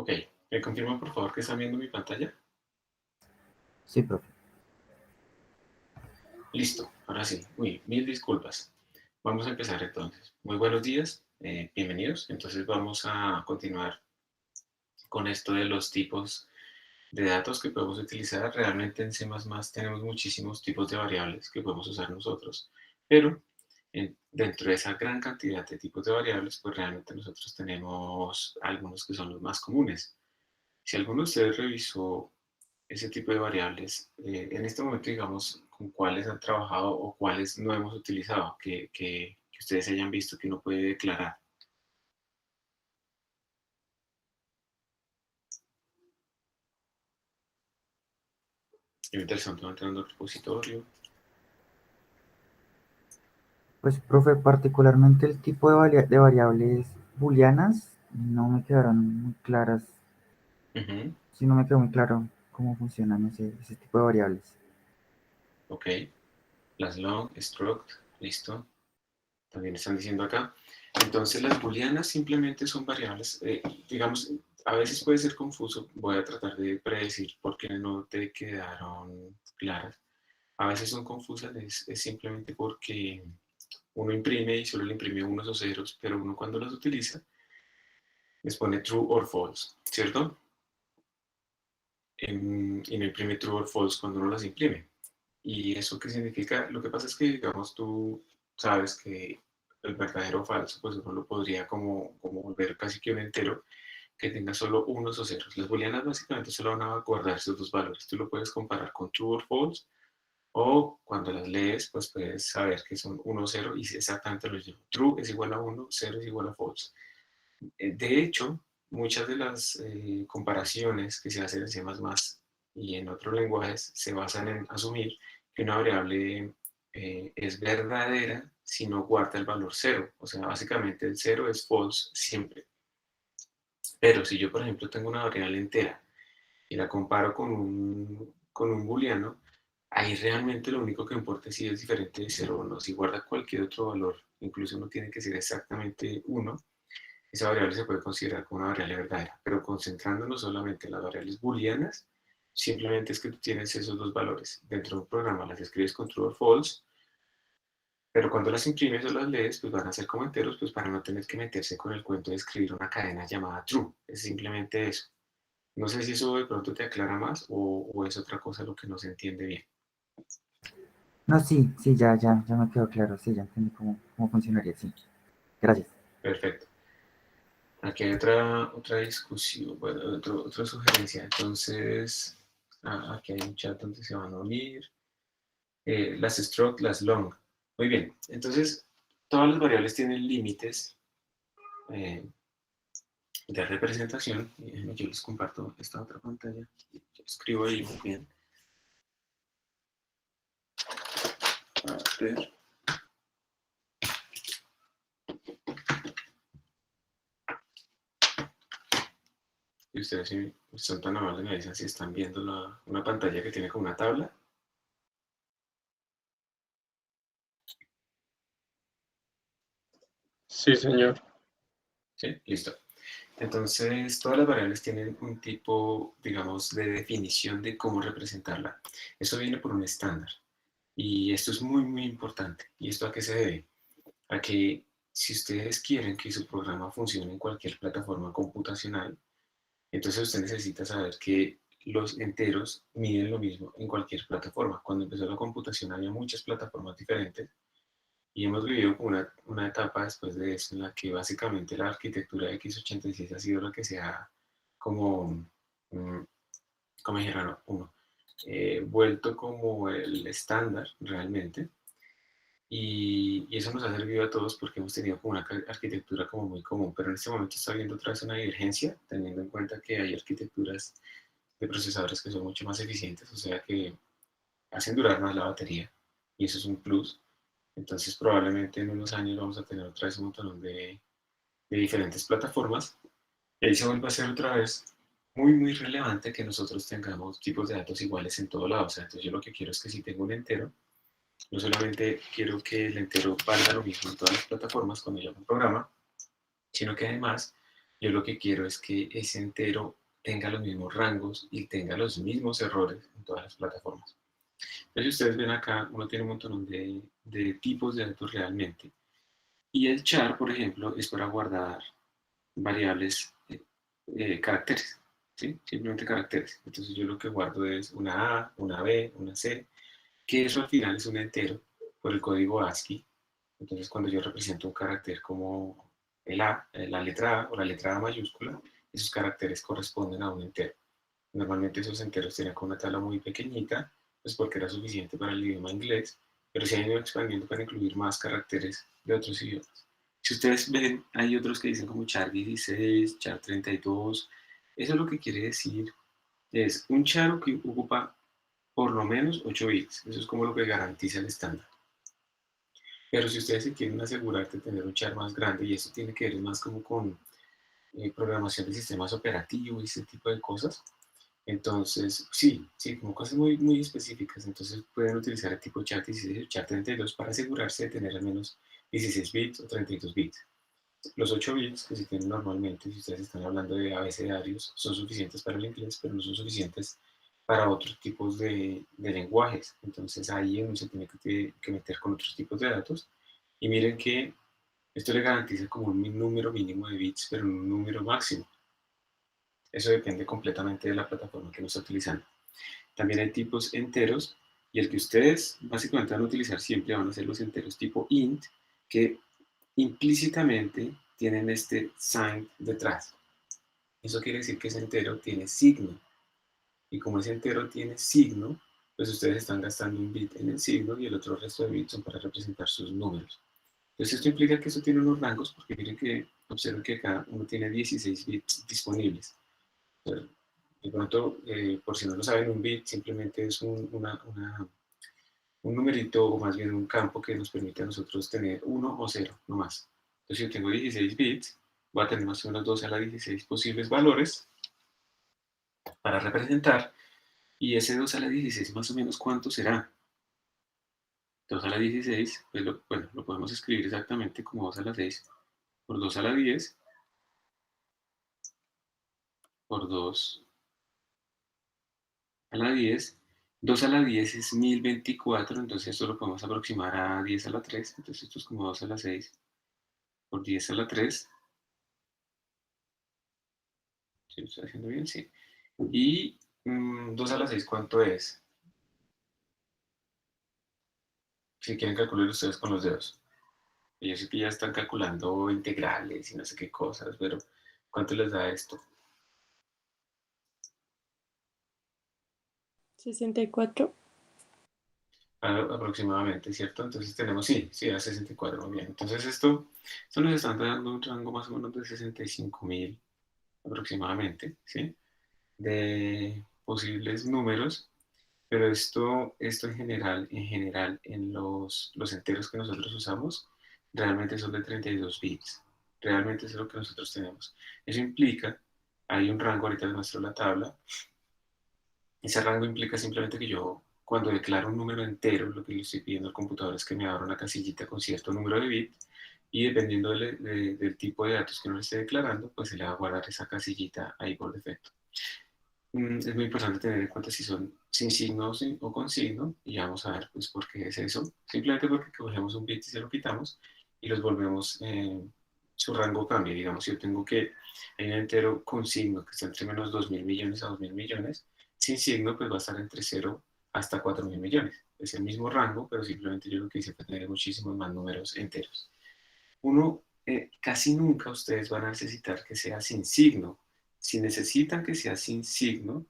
Ok, ¿me confirman por favor que están viendo mi pantalla? Sí, profe. Listo, ahora sí. Uy, mil disculpas. Vamos a empezar entonces. Muy buenos días, bienvenidos. Entonces vamos a continuar con esto de los tipos de datos que podemos utilizar. Realmente en C++ tenemos muchísimos tipos de variables que podemos usar nosotros, pero dentro de esa gran cantidad de tipos de variables, pues realmente nosotros tenemos algunos que son los más comunes. Si alguno de ustedes revisó ese tipo de variables, en este momento, digamos, con cuáles han trabajado o cuáles no hemos utilizado, que ustedes hayan visto que uno puede declarar. Yo mientras tanto entrando al repositorio. Pues, profe, particularmente el tipo de variables booleanas no me quedaron muy claras. Ujú, Sí, no me quedó muy claro cómo funcionan ese tipo de variables. ok, las long, struct, listo. También están diciendo acá. Entonces las booleanas simplemente son variables, digamos, a veces puede ser confuso, voy a tratar de predecir por qué no te quedaron claras. A veces son confusas, es simplemente porque uno imprime y solo le imprime unos o ceros, pero uno cuando los utiliza les pone true or false, ¿cierto? Y no imprime true or false cuando uno las imprime. ¿Y eso qué significa? Lo que pasa es que, digamos, tú sabes que el verdadero o falso, pues uno lo podría como volver casi que un entero que tenga solo unos o ceros. Las booleanas básicamente solo van a guardar esos dos valores. Tú lo puedes comparar con true or false, o cuando las lees, pues puedes saber que son 1 o 0 y exactamente lo mismo. True es igual a 1, 0 es igual a false. De hecho, muchas de las comparaciones que se hacen en C++ y en otros lenguajes se basan en asumir que una variable es verdadera si no guarda el valor 0. O sea, básicamente el 0 es false siempre. Pero si yo, por ejemplo, tengo una variable entera y la comparo con un booleano, ahí realmente lo único que importa es si es diferente de 0 o no. Si guarda cualquier otro valor, incluso no tiene que ser exactamente 1, esa variable se puede considerar como una variable verdadera. Pero concentrándonos solamente en las variables booleanas, simplemente es que tú tienes esos dos valores. Dentro de un programa las escribes con true o false, pero cuando las imprimes o las lees, pues van a ser como enteros, pues para no tener que meterse con el cuento de escribir una cadena llamada true. Es simplemente eso. No sé si eso de pronto te aclara más o es otra cosa lo que no se entiende bien. No, sí, sí, ya me quedó claro. Sí, ya entendí cómo funcionaría. Sí, gracias. Perfecto. Aquí hay otra discusión, bueno, otra sugerencia. Entonces, aquí hay un chat donde se van a unir. Las struct, las long. Muy bien. Entonces, todas las variables tienen límites eh, de representación. Yo les comparto esta otra pantalla. Yo escribo ahí muy bien. A ver. Y ustedes si son tan amables me dicen si están viendo una pantalla que tiene como una tabla. Sí, señor. ¿Sí? Listo. Entonces, todas las variables tienen un tipo, digamos, de definición de cómo representarla. Eso viene por un estándar. Y esto es muy, muy importante. ¿Y esto a qué se debe? A que si ustedes quieren que su programa funcione en cualquier plataforma computacional, entonces usted necesita saber que los enteros miden lo mismo en cualquier plataforma. Cuando empezó la computación había muchas plataformas diferentes y hemos vivido como una etapa después de eso en la que básicamente la arquitectura de x86 ha sido la que se ha como, mm, como dijeron uno, vuelto como el estándar realmente. Y eso nos ha servido a todos porque hemos tenido como una arquitectura como muy común, pero en este momento está habiendo otra vez una divergencia, teniendo en cuenta que hay arquitecturas de procesadores que son mucho más eficientes, o sea que hacen durar más la batería, y eso es un plus. Entonces probablemente en unos años vamos a tener otra vez un montón de diferentes plataformas, y ahí se vuelve a ser otra vez muy, muy relevante que nosotros tengamos tipos de datos iguales en todo lado. O sea, entonces yo lo que quiero es que si tengo un entero, no solamente quiero que el entero valga lo mismo en todas las plataformas cuando yo hago un programa, sino que además Yo lo que quiero es que ese entero tenga los mismos rangos y tenga los mismos errores en todas las plataformas. Entonces, si ustedes ven acá, uno tiene un montón de tipos de datos realmente. Y el char, por ejemplo, es para guardar variables, caracteres, ¿sí? Simplemente caracteres. Entonces yo lo que guardo es una A, una B, una C, que eso al final es un entero por el código ASCII. Entonces cuando yo represento un carácter como el A, la letra A o la letra A mayúscula, esos caracteres corresponden a un entero. Normalmente esos enteros tenían con una tabla muy pequeñita, pues porque era suficiente para el idioma inglés, pero se han ido expandiendo para incluir más caracteres de otros idiomas. Si ustedes ven, hay otros que dicen como char 16, char 32. Eso lo que quiere decir es un char que ocupa por lo menos 8 bits. Eso es como lo que garantiza el estándar. Pero si ustedes se quieren asegurar de tener un char más grande, y eso tiene que ver más como con programación de sistemas operativos y ese tipo de cosas, entonces, sí, como cosas muy específicas. Entonces pueden utilizar el tipo char 16 o char 32 para asegurarse de tener al menos 16 bits o 32 bits. Los 8 bits que se tienen normalmente, si ustedes están hablando de abecedarios, son suficientes para el inglés, pero no son suficientes para otros tipos de lenguajes. Entonces ahí uno se tiene que meter con otros tipos de datos. Y miren que esto le garantiza como un número mínimo de bits, pero un número máximo. Eso depende completamente de la plataforma que uno está utilizando. También hay tipos enteros, y el que ustedes básicamente van a utilizar siempre van a ser los enteros tipo int, que implícitamente tienen este sign detrás. Eso quiere decir que ese entero tiene signo. Y como ese entero tiene signo, pues ustedes están gastando un bit en el signo y el otro resto de bits son para representar sus números. Entonces esto implica que eso tiene unos rangos, porque miren que observen que acá uno tiene 16 bits disponibles. De pronto, por si no lo saben, un bit simplemente es un numerito, o más bien un campo que nos permite a nosotros tener uno o cero, no más. Entonces, si yo tengo 16 bits, voy a tener más o menos 2 a la 16 posibles valores para representar, y ese 2 a la 16 más o menos, ¿cuánto será? 2 a la 16, pues bueno, lo podemos escribir exactamente como 2 a la 6 por 2 a la 10 por 2 a la 10. 2 a la 10 es 1024, entonces esto lo podemos aproximar a 10 a la 3. Entonces esto es como 2 a la 6 por 10 a la 3. ¿Sí lo estoy haciendo bien? Sí. Y 2 a la 6, ¿cuánto es? Si quieren calcular ustedes con los dedos. Yo sé que ya están calculando integrales y no sé qué cosas, pero ¿cuánto les da esto? 64. Aproximadamente, ¿cierto? Entonces tenemos, sí, a 64, muy bien. Entonces esto nos está dando un rango más o menos de 65.000 aproximadamente, ¿sí? De posibles números, pero esto en general, en los enteros que nosotros usamos, realmente son de 32 bits. Realmente eso es lo que nosotros tenemos. Eso implica, hay un rango, ahorita les muestro la tabla. Ese rango implica simplemente que yo, cuando declaro un número entero, lo que le estoy pidiendo al computador es que me abra una casillita con cierto número de bits, y dependiendo del tipo de datos que uno le esté declarando, pues se le va a guardar esa casillita ahí por defecto. Es muy importante tener en cuenta si son sin signo o con signo, y vamos a ver pues por qué es eso. Simplemente porque cogemos un bit y se lo quitamos y los volvemos, su rango cambia. Digamos, si yo tengo que hay un entero con signo que está entre menos 2.000 millones a 2.000 millones, sin signo pues va a estar entre 0 hasta 4.000 millones. Es el mismo rango, pero simplemente yo lo que hice fue tener muchísimos más números enteros. Casi nunca ustedes van a necesitar que sea sin signo. Si necesitan que sea sin signo,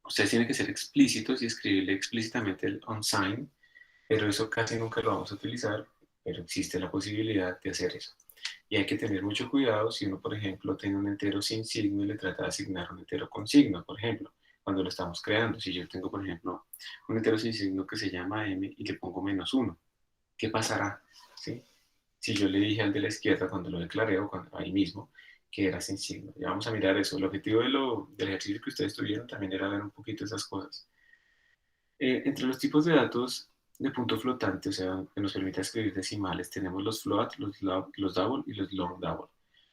ustedes tienen que ser explícitos y escribirle explícitamente el unsigned, pero eso casi nunca lo vamos a utilizar, pero existe la posibilidad de hacer eso. Y hay que tener mucho cuidado si uno, por ejemplo, tiene un entero sin signo y le trata de asignar un entero con signo, por ejemplo, cuando lo estamos creando. Si yo tengo, por ejemplo, un entero sin signo que se llama m y le pongo -1, ¿qué pasará? ¿Sí? Si yo le dije al de la izquierda cuando lo declaré, o ahí mismo, que era sin signo. Ya vamos a mirar eso. El objetivo del ejercicio que ustedes tuvieron también era ver un poquito esas cosas. Entre los tipos de datos de punto flotante, o sea, que nos permite escribir decimales, tenemos los float, los double y los long double.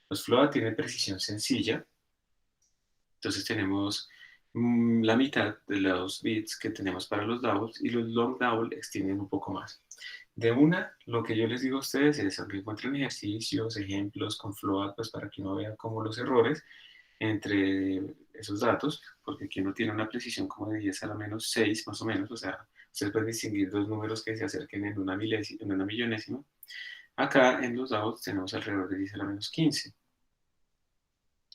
Los float tienen precisión sencilla, entonces tenemos la mitad de los bits que tenemos para los doubles y los long double extienden un poco más. De una, lo que yo les digo a ustedes es que encuentren ejercicios, ejemplos con float, pues para que uno vea como los errores entre esos datos, porque aquí uno tiene una precisión como de 10 a la menos 6 más o menos, o sea, ustedes pueden distinguir dos números que se acerquen en una, en una millonésima. Acá en los dados tenemos alrededor de 10 a la menos 15.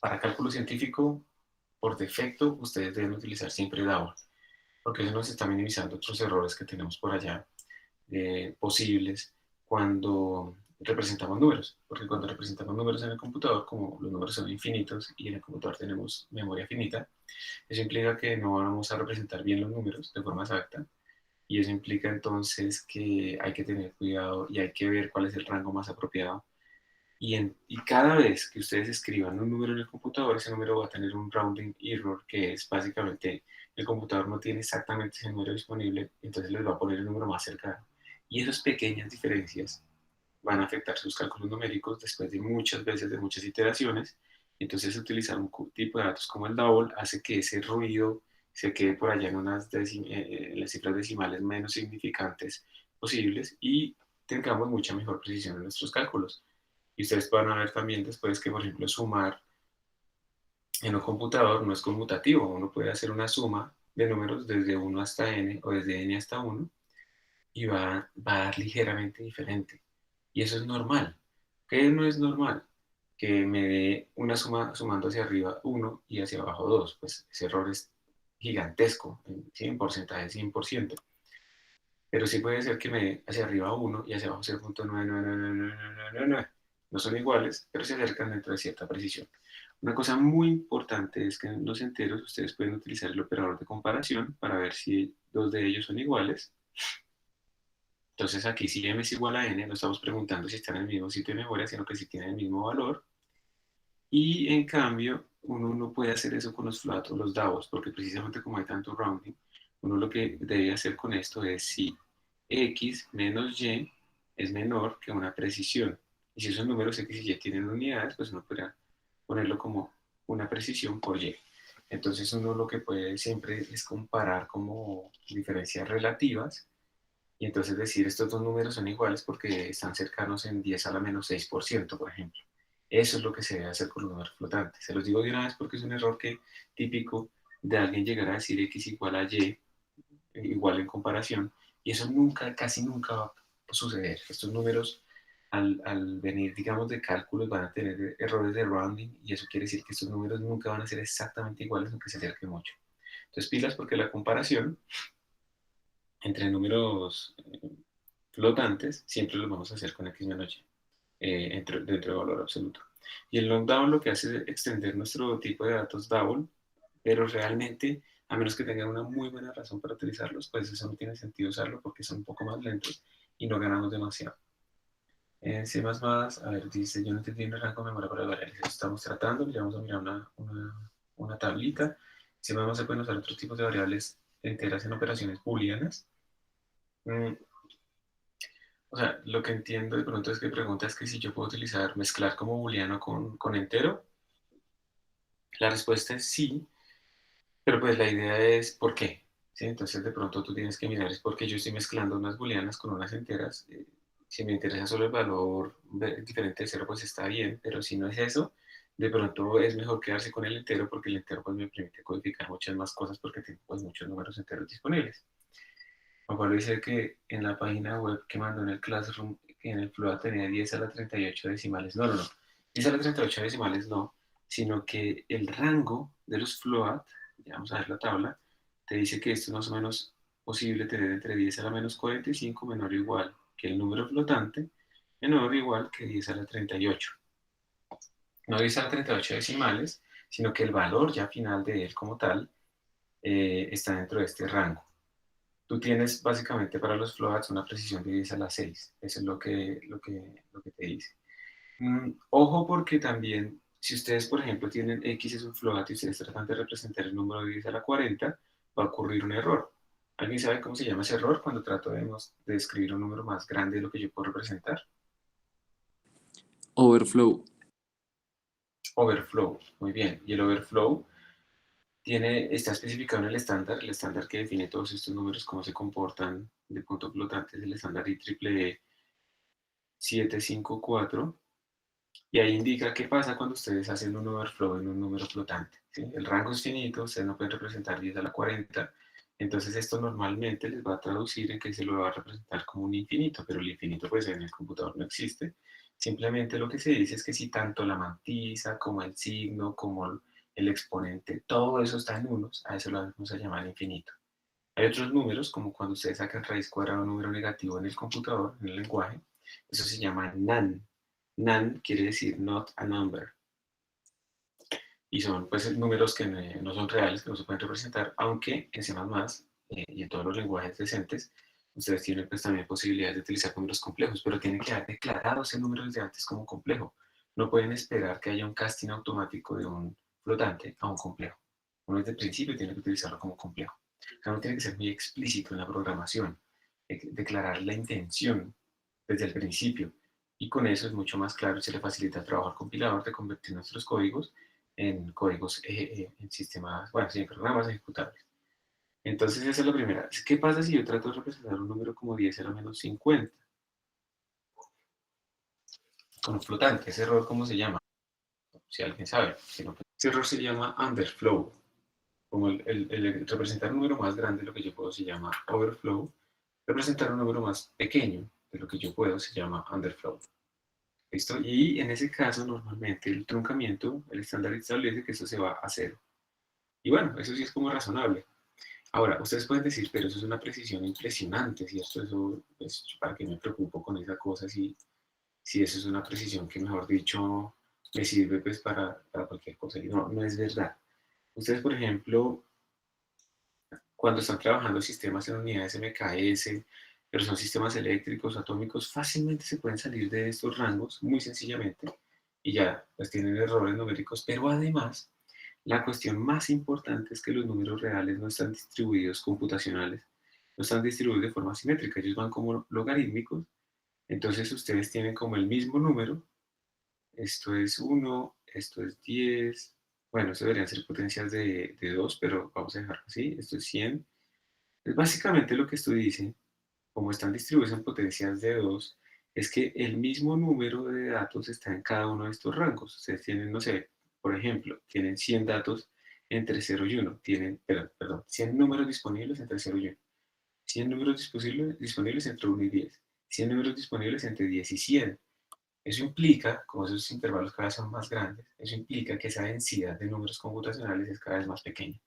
Para cálculo científico, por defecto, ustedes deben utilizar siempre DAO, porque eso nos está minimizando otros errores que tenemos por allá posibles cuando representamos números, porque cuando representamos números en el computador, como los números son infinitos y en el computador tenemos memoria finita, eso implica que no vamos a representar bien los números de forma exacta y eso implica entonces que hay que tener cuidado y hay que ver cuál es el rango más apropiado y cada vez que ustedes escriban un número en el computador, ese número va a tener un rounding error, que es básicamente el computador no tiene exactamente ese número disponible, entonces les va a poner el número más cercano. Y esas pequeñas diferencias van a afectar sus cálculos numéricos después de muchas veces, de muchas iteraciones. Entonces, utilizar un tipo de datos como el double hace que ese ruido se quede por allá en, en las cifras decimales menos significantes posibles y tengamos mucha mejor precisión en nuestros cálculos. Y ustedes van a ver también después que, por ejemplo, sumar en un computador no es conmutativo. Uno puede hacer una suma de números desde 1 hasta n o desde n hasta 1 y va a dar ligeramente diferente. Y eso es normal. ¿Qué no es normal? Que me dé una suma sumando hacia arriba 1 y hacia abajo 2. Pues ese error es gigantesco, en porcentaje 100%. Pero sí puede ser que me dé hacia arriba 1 y hacia abajo 0.9999999. No son iguales, pero se acercan dentro de cierta precisión. Una cosa muy importante es que en los enteros ustedes pueden utilizar el operador de comparación para ver si dos de ellos son iguales. Entonces aquí si m es igual a n, no estamos preguntando si están en el mismo sitio de memoria, sino que si tienen el mismo valor. Y en cambio, uno no puede hacer eso con los float o los DAOs, porque precisamente como hay tanto rounding, uno lo que debe hacer con esto es si x menos y es menor que una precisión. Y si esos números x y y tienen unidades, pues uno podrá ponerlo como una precisión por y. Entonces uno lo que puede siempre es comparar como diferencias relativas y entonces decir estos dos números son iguales porque están cercanos en 10 a la menos 6%, por ejemplo. Eso es lo que se debe hacer con los números flotantes. Se los digo de una vez porque es un error que típico de alguien llegar a decir x igual a y, igual en comparación, y eso nunca, casi nunca va a suceder. Estos números, al venir, digamos, de cálculos, van a tener errores de rounding, y eso quiere decir que estos números nunca van a ser exactamente iguales, aunque se acerquen mucho. Entonces, pilas porque la comparación entre números flotantes siempre los vamos a hacer con x menos y, dentro de valor absoluto. Y el knockdown lo que hace es extender nuestro tipo de datos double, pero realmente, a menos que tengan una muy buena razón para utilizarlos, pues eso no tiene sentido usarlo porque son un poco más lentos y no ganamos demasiado. En C++, a ver, dice, yo no entendí el rango de memoria para variables. Estamos tratando, ya vamos a mirar una tablita. C++ se pueden usar otros tipos de variables enteras en operaciones booleanas. Mm, O sea, lo que entiendo de pronto es que preguntas que si yo puedo utilizar, mezclar como booleano con entero. La respuesta es sí, pero pues la idea es ¿por qué? ¿Sí? Entonces de pronto tú tienes que mirar es por qué yo estoy mezclando unas booleanas con unas enteras. Si me interesa solo el valor diferente de cero, pues está bien, pero si no es eso, de pronto es mejor quedarse con el entero porque el entero pues me permite codificar muchas más cosas porque tengo pues muchos números enteros disponibles. Juan Pablo dice que en la página web que mandó en el Classroom, que en el float tenía 10 a la 38 decimales. No, no, no. 10 a la 38 decimales no, sino que el rango de los float, ya vamos a ver la tabla, te dice que esto es más o menos posible tener entre 10 a la menos 45 menor o igual que el número flotante, menor o igual que 10 a la 38. No 10 a la 38 decimales, sino que el valor ya final de él como tal está dentro de este rango. Tú tienes básicamente para los floats una precisión de 10 a la 6. Eso es lo que te dice. Ojo porque también, si ustedes, por ejemplo, tienen X es un float y ustedes tratan de representar el número de 10 a la 40, va a ocurrir un error. ¿Alguien sabe cómo se llama ese error cuando trato de escribir un número más grande de lo que yo puedo representar? Overflow. overflow. Muy bien. Y el overflow está especificado en el estándar que define todos estos números, cómo se comportan de punto flotante, es el estándar IEEE 754. Y ahí indica qué pasa cuando ustedes hacen un overflow en un número flotante, ¿sí? El rango es finito, ustedes no pueden representar 10 a la 40, entonces esto normalmente les va a traducir en que se lo va a representar como un infinito, pero el infinito pues en el computador no existe. Simplemente lo que se dice es que si tanto la mantisa como el signo, como el exponente, todo eso está en unos, a eso lo vamos a llamar infinito. Hay otros números, como cuando ustedes sacan raíz cuadrada de un número negativo en el computador, en el lenguaje, eso se llama nan. Nan quiere decir not a number. Y son pues números que no son reales, que no se pueden representar, aunque en C++ y en todos los lenguajes decentes, ustedes tienen pues también posibilidades de utilizar números complejos, pero tienen que haber declarado ese número desde antes como complejo. No pueden esperar que haya un casting automático de un flotante a un complejo. Uno desde el principio tiene que utilizarlo como complejo. O sea, uno tiene que ser muy explícito en la programación, declarar la intención desde el principio. Y con eso es mucho más claro y se le facilita el trabajo al compilador de convertir nuestros códigos en códigos, en sistemas, bueno, sí, en programas ejecutables. Entonces esa es la primera. ¿Qué pasa si yo trato de representar un número como 10 a la menos 50? Con un flotante. ¿Ese error cómo se llama? Si alguien sabe. Si no, pues, ese error se llama underflow. Como el representar un número más grande de lo que yo puedo se llama overflow. Representar un número más pequeño de lo que yo puedo se llama underflow. ¿Listo? Y en ese caso, normalmente el truncamiento, el estándar establece que eso se va a cero. Y bueno, eso sí es como razonable. Ahora, ustedes pueden decir, pero eso es una precisión impresionante, ¿cierto? Eso, pues, ¿para qué me preocupo con esa cosa si eso es una precisión que, mejor dicho, me sirve pues para cualquier cosa? Y no, no es verdad. Ustedes, por ejemplo, cuando están trabajando sistemas en unidades MKS, pero son sistemas eléctricos, atómicos, fácilmente se pueden salir de estos rangos, muy sencillamente, y ya, pues tienen errores numéricos, pero además, la cuestión más importante es que los números reales no están distribuidos computacionales, no están distribuidos de forma simétrica, ellos van como logarítmicos, entonces ustedes tienen como el mismo número, esto es 1, esto es 10, bueno, esto deberían ser potencias de 2, pero vamos a dejarlo así, esto es 100. Es básicamente lo que esto dice, como están distribuidos en potencias de 2, es que el mismo número de datos está en cada uno de estos rangos. Ustedes tienen, no sé, por ejemplo, tienen 100 datos entre 0 y 1, tienen, perdón, 100 números disponibles entre 0 y 1, 100 números disponibles entre 1 y 10, 100 números disponibles entre 10 y 100. Eso implica, como esos intervalos cada vez son más grandes, eso implica que esa densidad de números computacionales es cada vez más pequeña.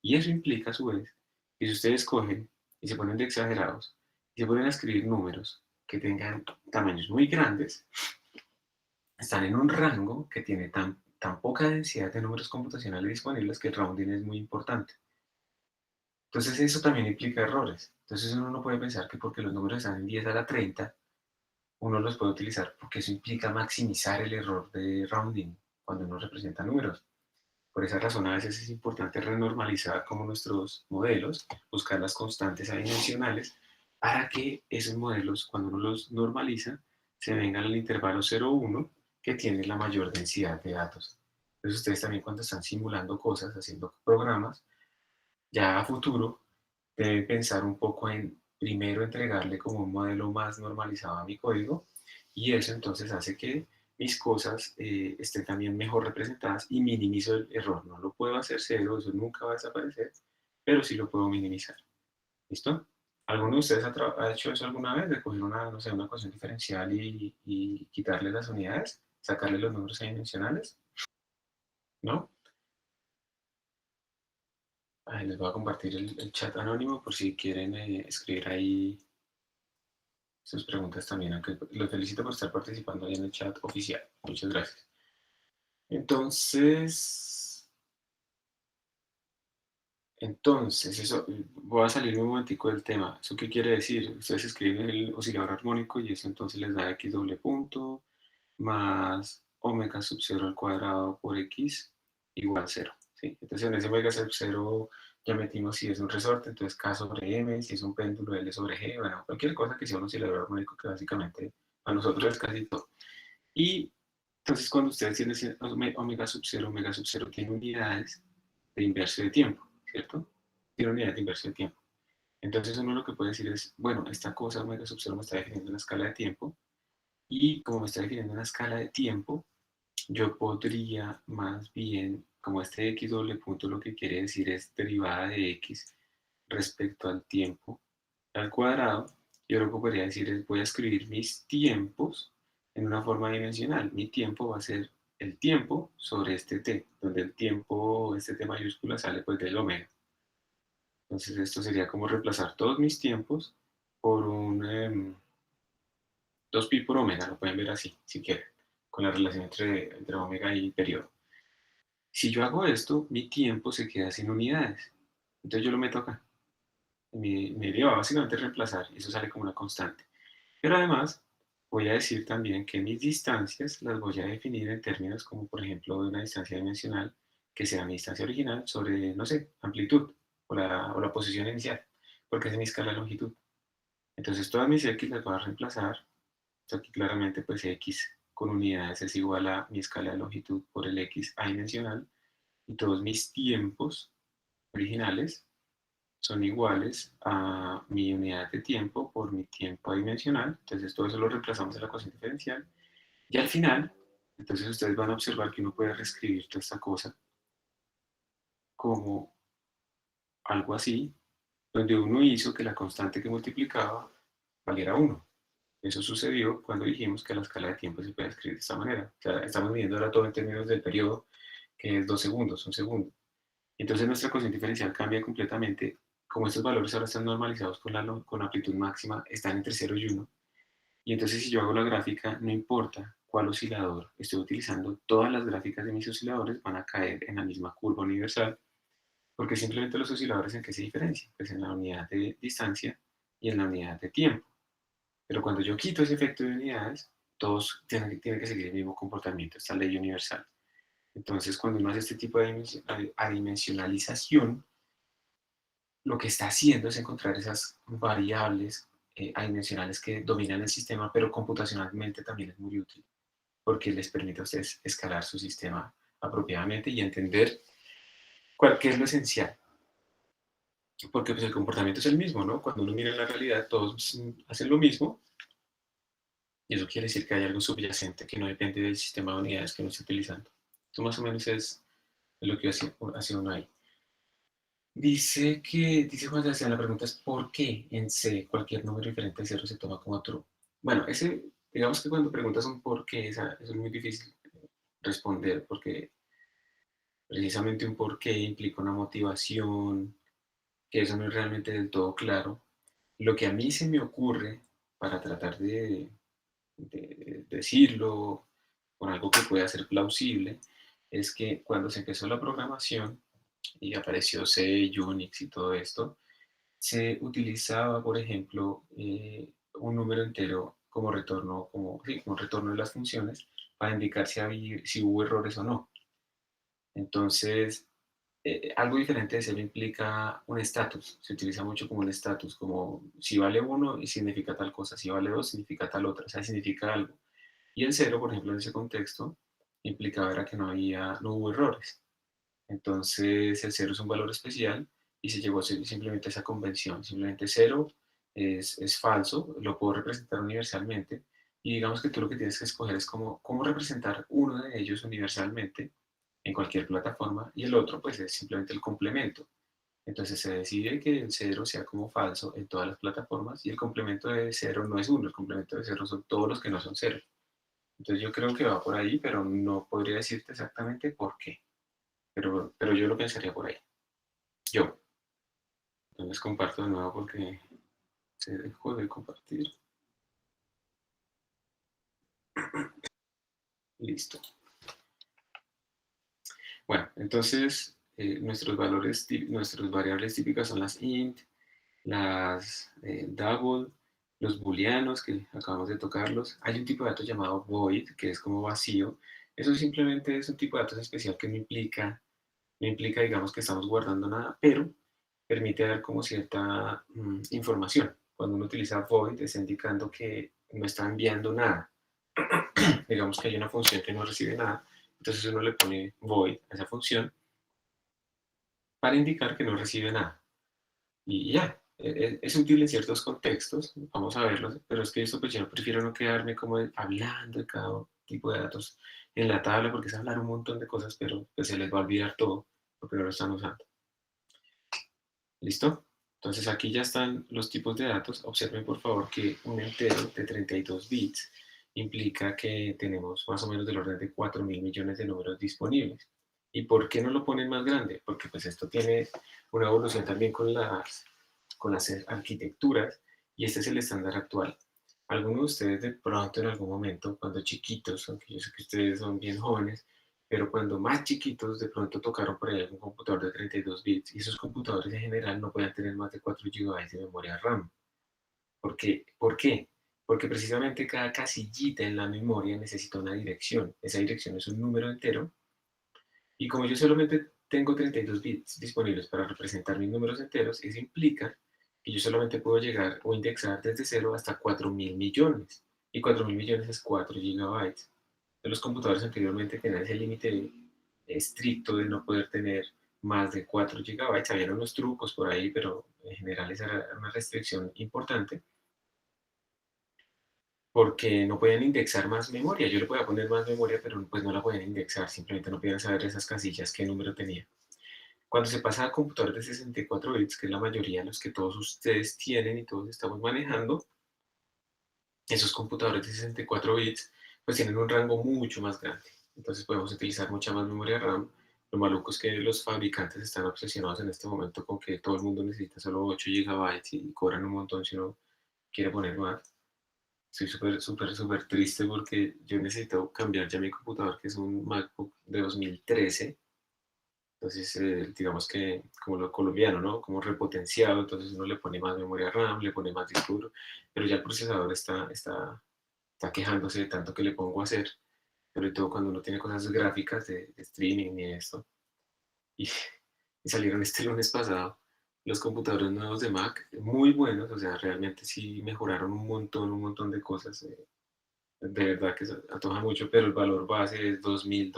Y eso implica, a su vez, que si ustedes cogen y se ponen de exagerados y se ponen a escribir números que tengan tamaños muy grandes, están en un rango que tiene tan poca densidad de números computacionales disponibles que el rounding es muy importante. Entonces eso también implica errores. Entonces uno no puede pensar que porque los números están en 10 a la 30, uno los puede utilizar porque eso implica maximizar el error de rounding cuando uno representa números. Por esa razón, a veces es importante renormalizar como nuestros modelos, buscar las constantes adimensionales para que esos modelos, cuando uno los normaliza, se vengan al intervalo 0,1 que tiene la mayor densidad de datos. Entonces, ustedes también cuando están simulando cosas, haciendo programas, ya a futuro, deben pensar un poco en primero entregarle como un modelo más normalizado a mi código y eso entonces hace que mis cosas estén también mejor representadas y minimizo el error. No lo puedo hacer cero, eso nunca va a desaparecer, pero sí lo puedo minimizar. ¿Listo? ¿Alguno de ustedes ha hecho eso alguna vez? De coger una, no sé, una ecuación diferencial y quitarle las unidades, sacarle los números adimensionales, ¿no? Ahí les voy a compartir el chat anónimo por si quieren escribir ahí sus preguntas también, aunque los felicito por estar participando ahí en el chat oficial. Muchas gracias. Entonces, eso, voy a salir un momentico del tema. ¿Eso qué quiere decir? Ustedes escriben el oscilador armónico y eso entonces les da x doble punto más omega sub 0 al cuadrado por x igual 0. ¿Sí? Entonces en ese omega sub 0 ya metimos si es un resorte, entonces k sobre m, si es un péndulo L sobre g, bueno, cualquier cosa que sea un oscilador armónico que básicamente a nosotros es casi todo. Y Entonces, cuando ustedes tienen omega sub 0, omega sub 0 tiene unidades de inversión de tiempo, ¿cierto? Tiene unidades de inversión de tiempo. Entonces, uno lo que puede decir es, bueno, esta cosa omega sub 0 me está definiendo una escala de tiempo, y como me está definiendo una escala de tiempo, yo podría más bien, como este x doble punto lo que quiere decir es derivada de x respecto al tiempo al cuadrado, yo lo que podría decir es voy a escribir mis tiempos en una forma dimensional. Mi tiempo va a ser el tiempo sobre este t, donde el tiempo, este t mayúscula, sale pues del omega. Entonces esto sería como reemplazar todos mis tiempos por un 2pi por omega, lo pueden ver así, si quieren, con la relación entre omega y periodo. Si yo hago esto, mi tiempo se queda sin unidades. Entonces yo lo meto acá. Me lleva básicamente a reemplazar y eso sale como una constante. Pero además voy a decir también que mis distancias las voy a definir en términos como por ejemplo de una distancia dimensional que sea mi distancia original sobre, no sé, amplitud o la posición inicial, porque es mi escala de longitud. Entonces todas mis x las voy a reemplazar. Aquí claramente pues x con unidades es igual a mi escala de longitud por el x adimensional y todos mis tiempos originales son iguales a mi unidad de tiempo por mi tiempo adimensional. Entonces todo eso lo reemplazamos en la ecuación diferencial. Y al final, entonces ustedes van a observar que uno puede reescribir toda esta cosa como algo así, donde uno hizo que la constante que multiplicaba valiera 1. Eso sucedió cuando dijimos que la escala de tiempo se puede escribir de esta manera. O sea, estamos midiendo ahora todo en términos del periodo, que es 2 segundos, un segundo. Entonces nuestra ecuación diferencial cambia completamente. Como estos valores ahora están normalizados con amplitud máxima, están entre 0 y 1. Y entonces si yo hago la gráfica, no importa cuál oscilador estoy utilizando, todas las gráficas de mis osciladores van a caer en la misma curva universal, porque simplemente los osciladores en qué se diferencian, pues en la unidad de distancia y en la unidad de tiempo. Pero cuando yo quito ese efecto de unidades, todos tienen que seguir el mismo comportamiento, esta ley universal. Entonces, cuando uno hace este tipo de adimensionalización, lo que está haciendo es encontrar esas variables adimensionales que dominan el sistema, pero computacionalmente también es muy útil, porque les permite a ustedes escalar su sistema apropiadamente y entender qué es lo esencial. Porque pues, el comportamiento es el mismo, ¿no? Cuando uno mira en la realidad, todos hacen lo mismo, y eso quiere decir que hay algo subyacente que no depende del sistema de unidades que uno está utilizando. Esto más o menos es lo que hace uno ahí. Dice Juan Sebastián, la pregunta es ¿por qué en C cualquier número diferente de cero se toma como true? Bueno, digamos que cuando preguntas un por qué, eso es muy difícil responder, porque precisamente un por qué implica una motivación, que eso no es realmente del todo claro. Lo que a mí se me ocurre para tratar de decirlo con algo que pueda ser plausible, es que cuando se empezó la programación y apareció C, Unix y todo esto, se utilizaba, por ejemplo, un número entero como retorno, como retorno de las funciones para indicar si hubo errores o no. Entonces, algo diferente de cero implica un estatus. Se utiliza mucho como un estatus, como si vale 1 y significa tal cosa, si vale 2 significa tal otra, o sea, significa algo. Y el cero, por ejemplo, en ese contexto, implicaba era que no hubo errores. Entonces, el cero es un valor especial y se llegó a ser simplemente esa convención. Simplemente cero es falso, lo puedo representar universalmente. Y digamos que tú lo que tienes que escoger es cómo representar uno de ellos universalmente en cualquier plataforma y el otro pues es simplemente el complemento. Entonces se decide que el cero sea como falso en todas las plataformas y el complemento de cero no es uno, el complemento de cero son todos los que no son cero. Entonces yo creo que va por ahí, pero no podría decirte exactamente por qué. Pero yo lo pensaría por ahí. Yo. Entonces comparto de nuevo porque se dejó de compartir. Listo. Bueno, entonces nuestras variables típicas son las int, las double, los booleanos que acabamos de tocarlos. Hay un tipo de datos llamado void, que es como vacío. Eso simplemente es un tipo de datos especial que no implica, digamos, que estamos guardando nada, pero permite dar como cierta información. Cuando uno utiliza void, está indicando que no está enviando nada. digamos que hay una función que no recibe nada, entonces uno le pone void a esa función para indicar que no recibe nada. Y ya, es útil en ciertos contextos, vamos a verlos, pero es que esto pues yo prefiero no quedarme como hablando de cada tipo de datos en la tabla, porque es hablar un montón de cosas, pero pues se les va a olvidar todo porque no lo están usando. ¿Listo? Entonces aquí ya están los tipos de datos. Observen por favor que un entero de 32 bits implica que tenemos más o menos del orden de 4.000 millones de números disponibles. ¿Y por qué no lo ponen más grande? Porque pues esto tiene una evolución también con las arquitecturas y este es el estándar actual. Algunos de ustedes de pronto en algún momento, cuando chiquitos, aunque yo sé que ustedes son bien jóvenes, pero cuando más chiquitos de pronto tocaron por ahí algún computador de 32 bits y esos computadores en general no podían tener más de 4 gigabytes de memoria RAM. ¿Por qué? Porque precisamente cada casillita en la memoria necesita una dirección. Esa dirección es un número entero y como yo solamente tengo 32 bits disponibles para representar mis números enteros, eso implica que yo solamente puedo llegar o indexar desde 0 hasta 4.000 millones. Y 4.000 millones es 4 gigabytes. De los computadores anteriormente tenían ese límite estricto de no poder tener más de 4 gigabytes. Había unos trucos por ahí, pero en general esa era una restricción importante porque no podían indexar más memoria. Yo le podía poner más memoria, pero pues no la podían indexar, simplemente no podían saber esas casillas qué número tenía. Cuando se pasa a computadores de 64 bits, que es la mayoría de los que todos ustedes tienen y todos estamos manejando, esos computadores de 64 bits pues tienen un rango mucho más grande. Entonces podemos utilizar mucha más memoria RAM. Lo maluco es que los fabricantes están obsesionados en este momento con que todo el mundo necesita solo 8 gigabytes y cobran un montón si uno quiere poner más. Estoy súper triste porque yo necesito cambiar ya mi computador, que es un MacBook de 2013. Entonces, digamos que como lo colombiano, ¿no? Como repotenciado, entonces uno le pone más memoria RAM, le pone más disco duro, pero ya el procesador está quejándose de tanto que le pongo a hacer, sobre todo cuando uno tiene cosas gráficas de streaming y esto. Y, y salieron este lunes pasado los computadores nuevos de Mac, muy buenos, o sea, realmente sí mejoraron un montón de cosas. De verdad que se antoja mucho, pero el valor base es $2.000.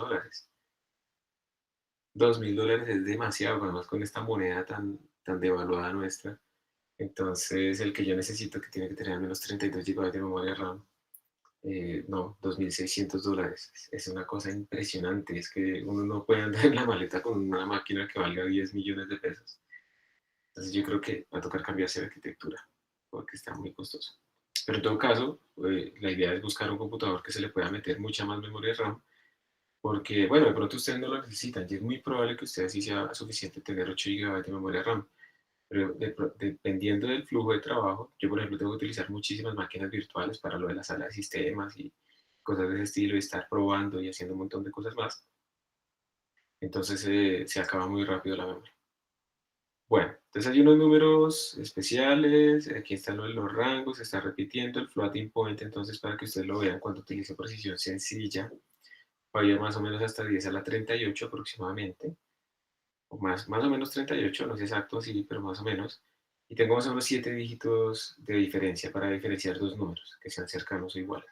$2.000 es demasiado, además con esta moneda tan devaluada nuestra. Entonces, el que yo necesito, que tiene que tener al menos 32 GB de memoria RAM, no, $2.600. Es una cosa impresionante. Es que uno no puede andar en la maleta con una máquina que valga 10 millones de pesos. Entonces, yo creo que va a tocar cambiarse de arquitectura, porque está muy costoso. Pero en todo caso, la idea es buscar un computador que se le pueda meter mucha más memoria RAM porque, bueno, de pronto ustedes no lo necesitan y es muy probable que ustedes sí sea suficiente tener 8 GB de memoria RAM, pero dependiendo del flujo de trabajo, yo por ejemplo tengo que utilizar muchísimas máquinas virtuales para lo de la sala de sistemas y cosas de ese estilo y estar probando y haciendo un montón de cosas más, entonces se acaba muy rápido la memoria. Bueno, entonces hay unos números especiales, aquí están los rangos, se está repitiendo el floating point, entonces para que ustedes lo vean cuando utilice precisión sencilla, va a ir más o menos hasta 10 a la 38 aproximadamente, o más o menos 38, no sé exacto, sí, pero más o menos. Y tengo más o menos 7 dígitos de diferencia para diferenciar dos números que sean cercanos o iguales.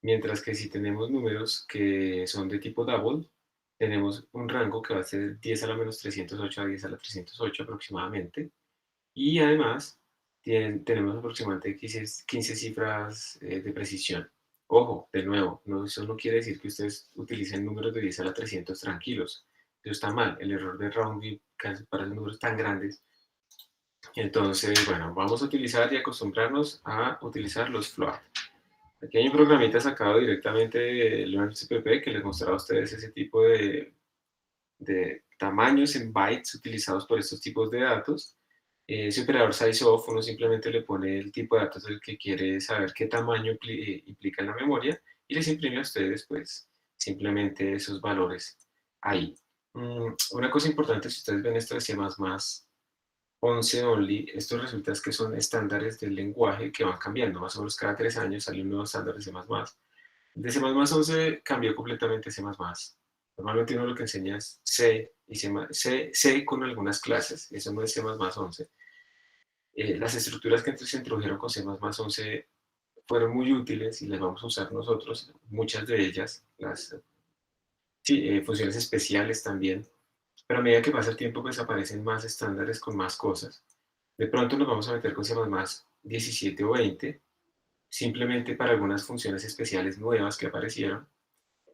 Mientras que si tenemos números que son de tipo double, tenemos un rango que va a ser 10 a la menos 308 a 10 a la 308 aproximadamente. Y además tenemos aproximadamente 15 cifras de precisión. Ojo, de nuevo, eso no quiere decir que ustedes utilicen números de 10 a la 300 tranquilos. Eso está mal. El error de rounding para números tan grandes. Entonces, bueno, vamos a utilizar y acostumbrarnos a utilizar los float. Aquí hay un programita sacado directamente de LearnCpp que les mostrará a ustedes ese tipo de tamaños en bytes utilizados por estos tipos de datos. Ese operador sizeof, uno simplemente le pone el tipo de datos del que quiere saber qué tamaño implica en la memoria y les imprime a ustedes pues simplemente esos valores ahí. Una cosa importante, si ustedes ven esto de C++ 11 only, estos resulta que son estándares del lenguaje que van cambiando, más o menos cada 3 años sale un nuevo estándar de C++. De C++ 11 cambió completamente C++. Normalmente uno lo que enseña es C y C con algunas clases, eso no es C++ 11. Las estructuras que se introdujeron con C++ 11 fueron muy útiles y las vamos a usar nosotros, muchas de ellas, las sí, funciones especiales también, pero a medida que pasa el tiempo, pues aparecen más estándares con más cosas. De pronto nos vamos a meter con C++ 17 o 20, simplemente para algunas funciones especiales nuevas que aparecieron,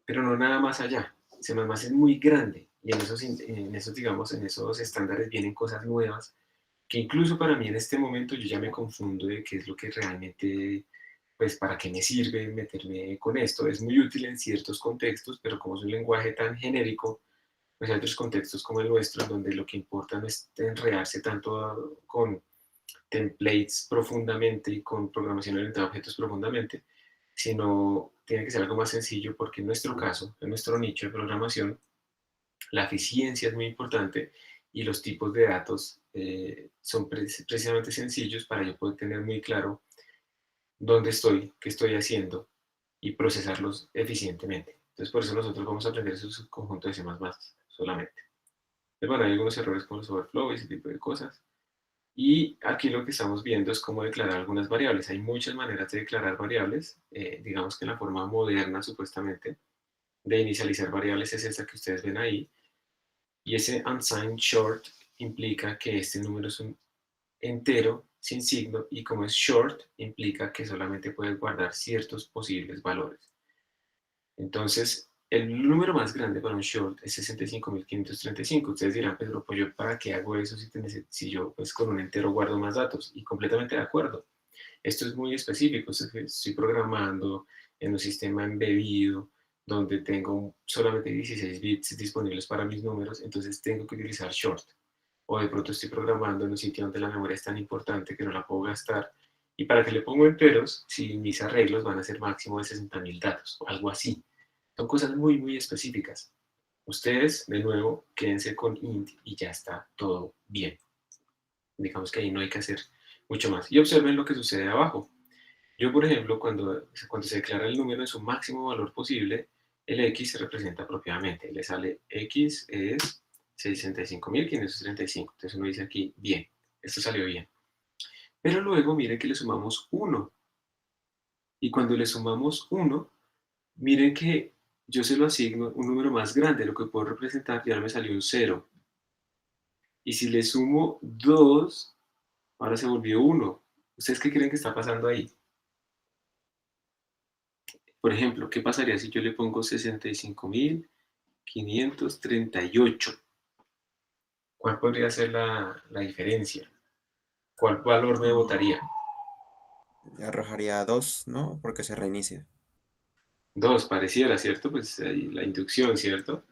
pero no nada más allá. C++ es muy grande y en esos, digamos, en esos estándares vienen cosas nuevas que incluso para mí en este momento yo ya me confundo de qué es lo que realmente, pues para qué me sirve meterme con esto. Es muy útil en ciertos contextos, pero como es un lenguaje tan genérico, pues hay otros contextos como el nuestro, en donde lo que importa no es enredarse tanto con templates profundamente y con programación orientada a objetos profundamente, sino tiene que ser algo más sencillo porque en nuestro caso, en nuestro nicho de programación, la eficiencia es muy importante y los tipos de datos son precisamente sencillos para yo poder tener muy claro dónde estoy, qué estoy haciendo y procesarlos eficientemente. Entonces, por eso nosotros vamos a aprender ese subconjunto de C++ solamente. Pero bueno, hay algunos errores con los overflow y ese tipo de cosas. Y aquí lo que estamos viendo es cómo declarar algunas variables. Hay muchas maneras de declarar variables. Digamos que la forma moderna, supuestamente, de inicializar variables es esta que ustedes ven ahí. Y ese unsigned short implica que este número es un entero sin signo y como es short implica que solamente puedes guardar ciertos posibles valores. Entonces, el número más grande para un short es 65.535. Ustedes dirán, Pedro, pues yo para qué hago eso si yo pues con un entero guardo más datos. Y completamente de acuerdo. Esto es muy específico. Estoy programando en un sistema embebido donde tengo solamente 16 bits disponibles para mis números, entonces tengo que utilizar short. O de pronto estoy programando en un sitio donde la memoria es tan importante que no la puedo gastar. ¿Y para qué le pongo enteros si mis arreglos van a ser máximo de 60.000 datos o algo así? Son cosas muy, muy específicas. Ustedes, de nuevo, quédense con int y ya está todo bien. Digamos que ahí no hay que hacer mucho más. Y observen lo que sucede abajo. Yo, por ejemplo, cuando se declara el número en su máximo valor posible, el x se representa apropiadamente. Le sale x es 65.535. Entonces uno dice aquí, bien, esto salió bien. Pero luego mire que le sumamos 1. Y cuando le sumamos 1, miren que yo se lo asigno un número más grande, lo que puedo representar, y ahora me salió un 0. Y si le sumo 2, ahora se volvió 1. ¿Ustedes qué creen que está pasando ahí? Por ejemplo, ¿qué pasaría si yo le pongo 65.538? ¿Cuál podría ser la diferencia? ¿Cuál valor me votaría? Arrojaría 2, ¿no? Porque se reinicia. 2, pareciera, ¿cierto? Pues ahí la inducción, ¿cierto?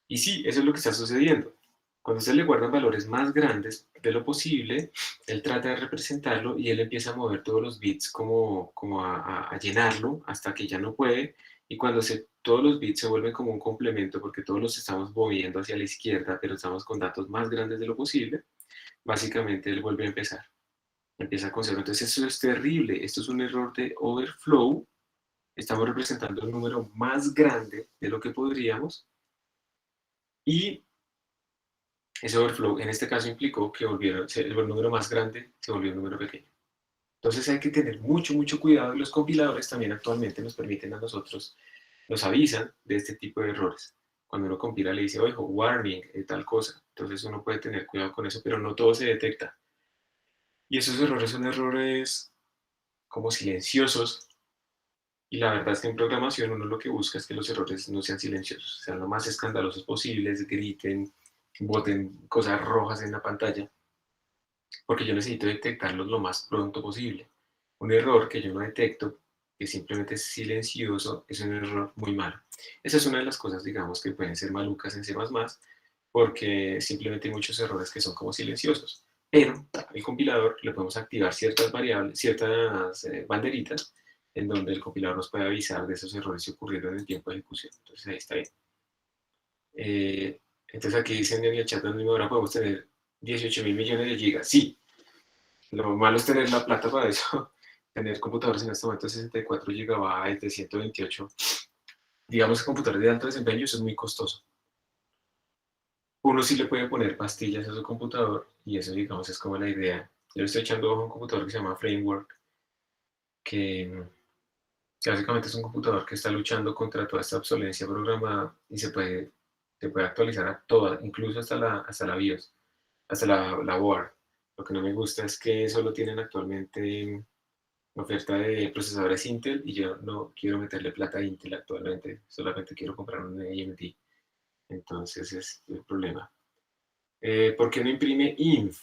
Y sí, eso es lo que está sucediendo. Cuando usted le guardan valores más grandes de lo posible, él trata de representarlo y él empieza a mover todos los bits como a llenarlo hasta que ya no puede. Y cuando todos los bits se vuelven como un complemento, porque todos los estamos moviendo hacia la izquierda, pero estamos con datos más grandes de lo posible, básicamente él vuelve a empezar. Empieza con cero. Entonces eso es terrible. Esto es un error de overflow. Estamos representando un número más grande de lo que podríamos. Y ese overflow en este caso implicó que el número más grande se volvió un número pequeño. Entonces hay que tener mucho, mucho cuidado y los compiladores también actualmente nos permiten a nosotros, nos avisan de este tipo de errores. Cuando uno compila le dice, ojo, warning, tal cosa. Entonces uno puede tener cuidado con eso, pero no todo se detecta. Y esos errores son errores como silenciosos. Y la verdad es que en programación uno lo que busca es que los errores no sean silenciosos, sean lo más escandalosos posibles, griten, boten cosas rojas en la pantalla, porque yo necesito detectarlos lo más pronto posible. Un error que yo no detecto, que simplemente es silencioso, es un error muy malo. Esa es una de las cosas, digamos, que pueden ser malucas en C++, porque simplemente hay muchos errores que son como silenciosos. Pero al compilador le podemos activar ciertas variables, ciertas banderitas, en donde el compilador nos puede avisar de esos errores que ocurrieron en el tiempo de ejecución. Entonces ahí está bien. Entonces aquí dicen en el chat donde ahora podemos tener 18.000 millones de gigas. Sí, lo malo es tener la plata para eso. Tener computadores en este momento de 64 GB, de 128. Digamos que computadores de alto desempeño, eso es muy costoso. Uno sí le puede poner pastillas a su computador y eso, digamos, es como la idea. Yo le estoy echando ojo a un computador que se llama Framework que básicamente es un computador que está luchando contra toda esta obsolencia programada y se puede actualizar a toda, incluso hasta la BIOS, hasta la board. Lo que no me gusta es que solo tienen actualmente oferta de procesadores Intel y yo no quiero meterle plata a Intel actualmente, solamente quiero comprar un AMD. Entonces es el problema. ¿Por qué no imprime INF?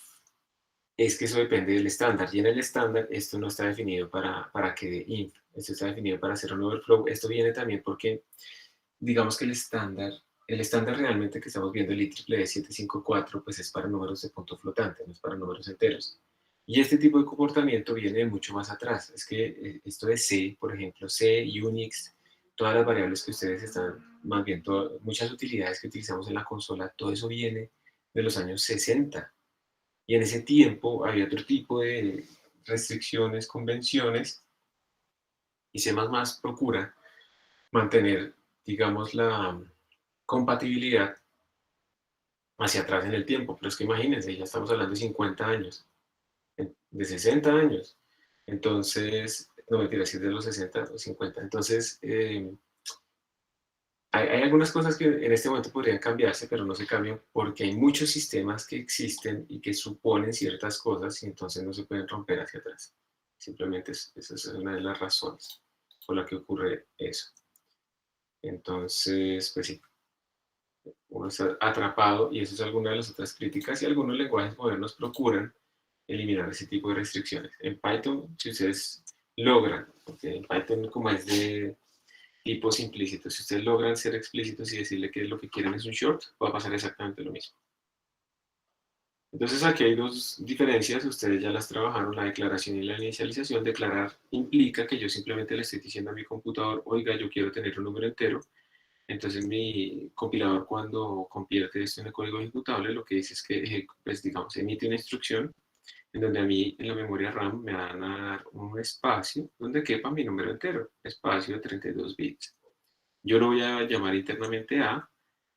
Es que eso depende del estándar, y en el estándar esto no está definido para que dé INF, esto está definido para hacer un overflow. Esto viene también porque, digamos que el estándar realmente que estamos viendo, el IEEE 754, pues es para números de punto flotante, no es para números enteros. Y este tipo de comportamiento viene de mucho más atrás. Es que esto de C, por ejemplo, C, Unix, todas las variables que ustedes están, más bien muchas utilidades que utilizamos en la consola, todo eso viene de los años 60. Y en ese tiempo había otro tipo de restricciones, convenciones, y C++ procura mantener, digamos, la compatibilidad hacia atrás en el tiempo. Pero es que imagínense, ya estamos hablando de 50 años, de 60 años. Entonces, no mentira, si es de los 60 o 50. Entonces, hay algunas cosas que en este momento podrían cambiarse, pero no se cambian porque hay muchos sistemas que existen y que suponen ciertas cosas y entonces no se pueden romper hacia atrás. Simplemente esa es una de las razones por la que ocurre eso. Entonces, pues sí, uno está atrapado y eso es alguna de las otras críticas y algunos lenguajes modernos procuran eliminar ese tipo de restricciones. En Python, si ustedes logran, porque en Python como es de tipos implícitos. Si ustedes logran ser explícitos y decirle que lo que quieren es un short, va a pasar exactamente lo mismo. Entonces aquí hay dos diferencias, ustedes ya las trabajaron, la declaración y la inicialización. Declarar implica que yo simplemente le estoy diciendo a mi computador, oiga, yo quiero tener un número entero. Entonces mi compilador cuando convierte esto en el código ejecutable, lo que dice es que, pues digamos, emite una instrucción en donde a mí en la memoria RAM me van a dar un espacio donde quepa mi número entero, espacio de 32 bits. Yo lo voy a llamar internamente A,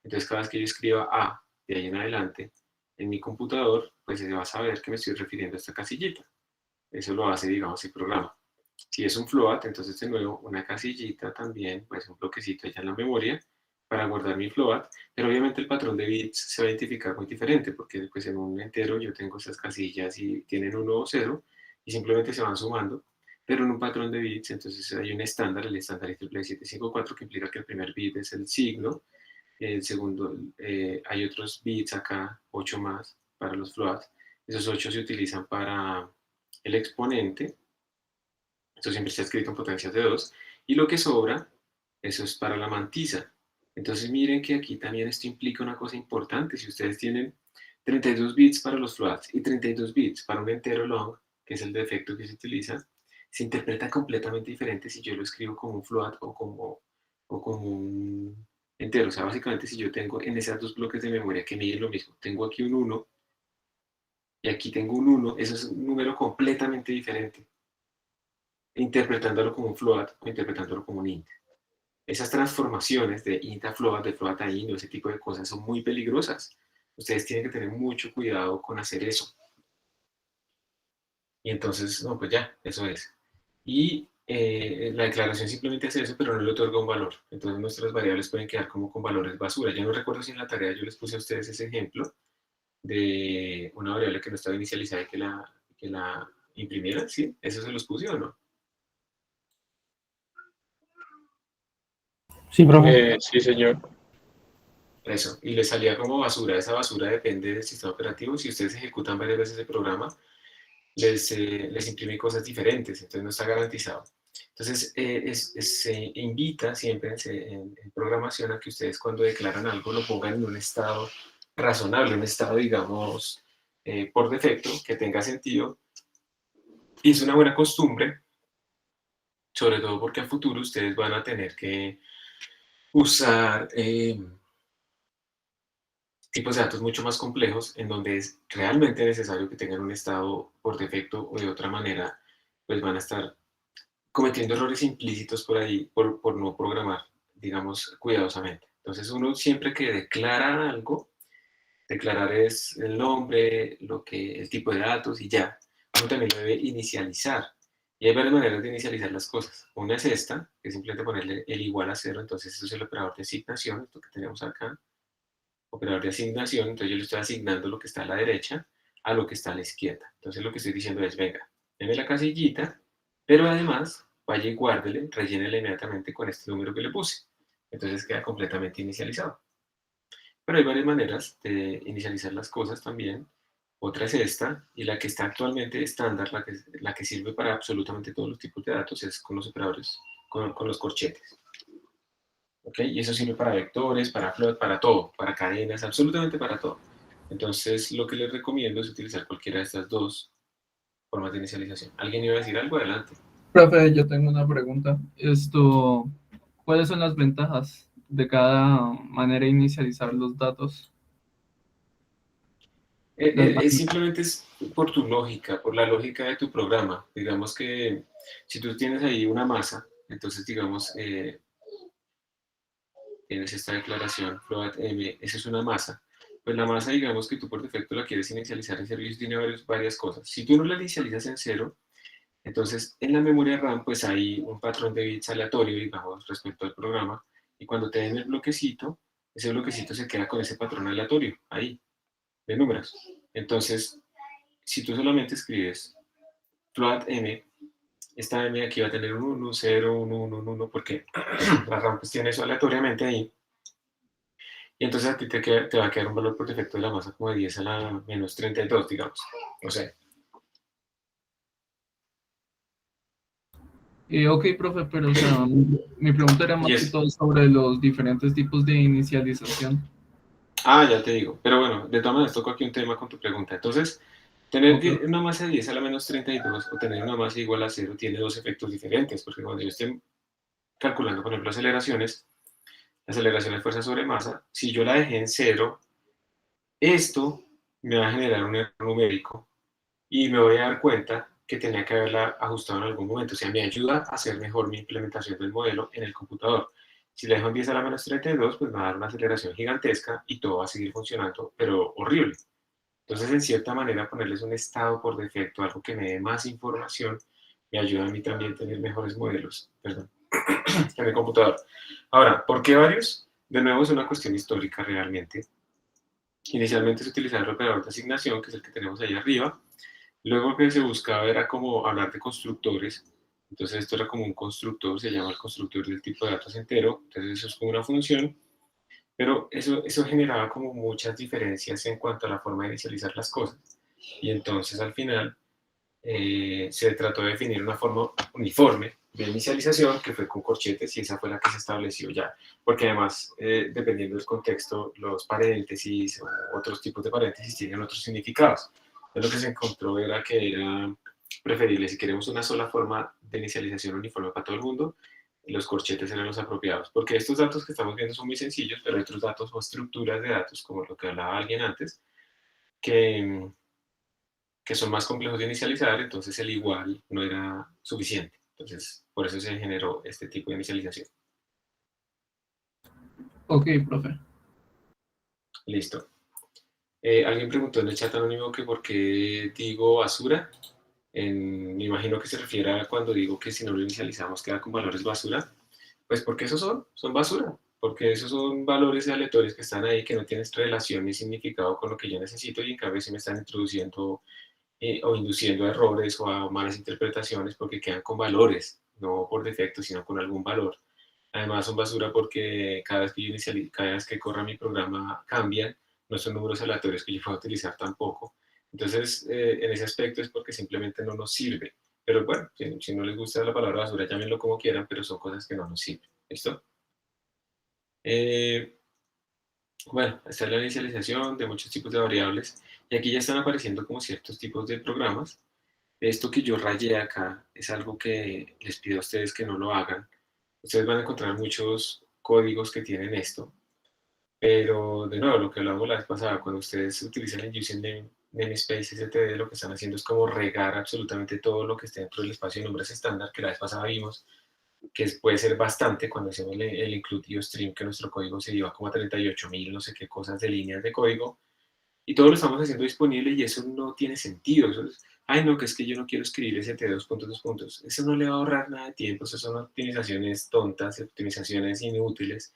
entonces cada vez que yo escriba A de ahí en adelante en mi computador, pues se va a saber que me estoy refiriendo a esta casillita. Eso lo hace, digamos, el programa. Si es un float, entonces de nuevo una casillita también, pues un bloquecito allá en la memoria para guardar mi float, pero obviamente el patrón de bits se va a identificar muy diferente porque pues en un entero yo tengo estas casillas y tienen 1 o 0 y simplemente se van sumando, pero en un patrón de bits entonces hay un estándar, el estándar IEEE 754, que implica que el primer bit es el signo, el segundo, hay otros bits acá, 8 más para los floats, esos 8 se utilizan para el exponente, esto siempre está escrito en potencias de 2, y lo que sobra, eso es para la mantisa. Entonces miren que aquí también esto implica una cosa importante. Si ustedes tienen 32 bits para los floats y 32 bits para un entero long, que es el defecto que se utiliza, se interpreta completamente diferente si yo lo escribo como un float o como un entero. O sea, básicamente si yo tengo en esos dos bloques de memoria que miden lo mismo, tengo aquí un 1 y aquí tengo un 1, eso es un número completamente diferente, interpretándolo como un float o interpretándolo como un int. Esas transformaciones de int a float, de float a int, ese tipo de cosas son muy peligrosas. Ustedes tienen que tener mucho cuidado con hacer eso. Y entonces, no, pues ya, eso es. Y la declaración simplemente hace eso, pero no le otorga un valor. Entonces nuestras variables pueden quedar como con valores basura. Yo no recuerdo si en la tarea yo les puse a ustedes ese ejemplo de una variable que no estaba inicializada y que la imprimieran, ¿sí? ¿Eso se los puse o no? Sí, profe. Sí, señor. Eso, y le salía como basura. Esa basura depende del sistema operativo. Si ustedes ejecutan varias veces el programa, les imprime cosas diferentes, entonces no está garantizado. Entonces, se invita siempre en programación a que ustedes cuando declaran algo lo pongan en un estado razonable, un estado, digamos, por defecto, que tenga sentido. Y es una buena costumbre, sobre todo porque a futuro ustedes van a tener que usar tipos de datos mucho más complejos en donde es realmente necesario que tengan un estado por defecto o de otra manera, pues van a estar cometiendo errores implícitos por ahí por no programar, digamos, cuidadosamente. Entonces uno siempre que declara algo, declarar es el nombre, el tipo de datos y ya. Uno también lo debe inicializar. Y hay varias maneras de inicializar las cosas. Una es esta, que es simplemente ponerle el igual a 0, entonces eso es el operador de asignación, esto que tenemos acá, operador de asignación, entonces yo le estoy asignando lo que está a la derecha a lo que está a la izquierda. Entonces lo que estoy diciendo es, venga, deme la casillita, pero además vaya y guárdele, rellénela inmediatamente con este número que le puse. Entonces queda completamente inicializado. Pero hay varias maneras de inicializar las cosas también. Otra es esta, y la que está actualmente estándar, la que sirve para absolutamente todos los tipos de datos, es con los operadores, con los corchetes. ¿Ok? Y eso sirve para vectores, para float, para todo, para cadenas, absolutamente para todo. Entonces, lo que les recomiendo es utilizar cualquiera de estas dos formas de inicialización. ¿Alguien iba a decir algo? Adelante. Profe, yo tengo una pregunta. ¿Cuáles son las ventajas de cada manera de inicializar los datos? Simplemente es por tu lógica, por la lógica de tu programa. Digamos que si tú tienes ahí una masa, entonces digamos, tienes esta declaración, float m, esa es una masa. Pues la masa, digamos que tú por defecto la quieres inicializar en 0 y tiene varias cosas. Si tú no la inicializas en 0, entonces en la memoria RAM pues hay un patrón de bits aleatorio, digamos, respecto al programa, y cuando te den el bloquecito, ese bloquecito se queda con ese patrón aleatorio, ahí, de números. Entonces, si tú solamente escribes float m, esta m aquí va a tener un 1, 0, 1, 1, 1, porque la RAM pues tiene eso aleatoriamente ahí. Y entonces a ti te va a quedar un valor por defecto de la masa como de 10 a la menos 32, digamos. O sea, Ok, profe, pero o sea, mi pregunta era y más que es, todo sobre los diferentes tipos de inicialización. ya te digo. Pero bueno, de todas maneras toco aquí un tema con tu pregunta. Entonces, tener Ok, una masa de 10 a la menos 32 o tener una masa igual a 0 tiene dos efectos diferentes, porque cuando yo esté calculando, por ejemplo, aceleraciones, la aceleración es fuerza sobre masa, si yo la dejé en 0, esto me va a generar un error numérico y me voy a dar cuenta que tenía que haberla ajustado en algún momento. O sea, me ayuda a hacer mejor mi implementación del modelo en el computador. Si la dejo en 10 a la menos 32, pues me va a dar una aceleración gigantesca y todo va a seguir funcionando, pero horrible. Entonces, en cierta manera, ponerles un estado por defecto, algo que me dé más información, me ayuda a mí también a tener mejores modelos, perdón, en el computador. Ahora, ¿por qué varios? De nuevo, es una cuestión histórica realmente. Inicialmente se utilizaba el operador de asignación, que es el que tenemos ahí arriba. Luego lo que se buscaba era como hablar de constructores. Entonces esto era como un constructor, se llama el constructor del tipo de datos entero. Entonces eso es como una función. Pero eso generaba como muchas diferencias en cuanto a la forma de inicializar las cosas. Y entonces al final se trató de definir una forma uniforme de inicialización que fue con corchetes y esa fue la que se estableció ya. Porque además, dependiendo del contexto, los paréntesis o otros tipos de paréntesis tienen otros significados. Entonces lo que se encontró era que era preferible, si queremos una sola forma de inicialización uniforme para todo el mundo, los corchetes eran los apropiados. Porque estos datos que estamos viendo son muy sencillos, pero hay otros datos o estructuras de datos, como lo que hablaba alguien antes, que son más complejos de inicializar, entonces el igual no era suficiente. Entonces, por eso se generó este tipo de inicialización. ok, profe. Listo. Alguien preguntó en el chat anónimo que por qué digo basura. Me imagino que se refiere a cuando digo que si no lo inicializamos queda con valores basura. Pues porque esos son basura. Porque esos son valores aleatorios que están ahí, que no tienen relación ni significado con lo que yo necesito y en cambio sí me están introduciendo o induciendo a errores o a malas interpretaciones porque quedan con valores, no por defecto, sino con algún valor. Además son basura porque cada vez que corra mi programa cambian, no son números aleatorios que yo pueda utilizar tampoco. Entonces, en ese aspecto es porque simplemente no nos sirve. Pero bueno, si no les gusta la palabra basura, llámenlo como quieran, pero son cosas que no nos sirven. ¿Listo? Eh, bueno, esta es la inicialización de muchos tipos de variables. Y aquí ya están apareciendo como ciertos tipos de programas. Esto que yo rayé acá es algo que les pido a ustedes que no lo hagan. Ustedes van a encontrar muchos códigos que tienen esto, pero de nuevo, lo que hablamos la vez pasada, cuando ustedes utilizan el using namespace std, lo que están haciendo es como regar absolutamente todo lo que esté dentro del espacio de nombres estándar que la vez pasada vimos, que puede ser bastante cuando hacemos el include stream, que nuestro código se iba como a 38.000 no sé qué cosas de líneas de código, y todo lo estamos haciendo disponible y eso no tiene sentido. ay no, que es que yo no quiero escribir st dos puntos, dos puntos. Eso no le va a ahorrar nada de tiempo, eso son optimizaciones tontas, optimizaciones inútiles.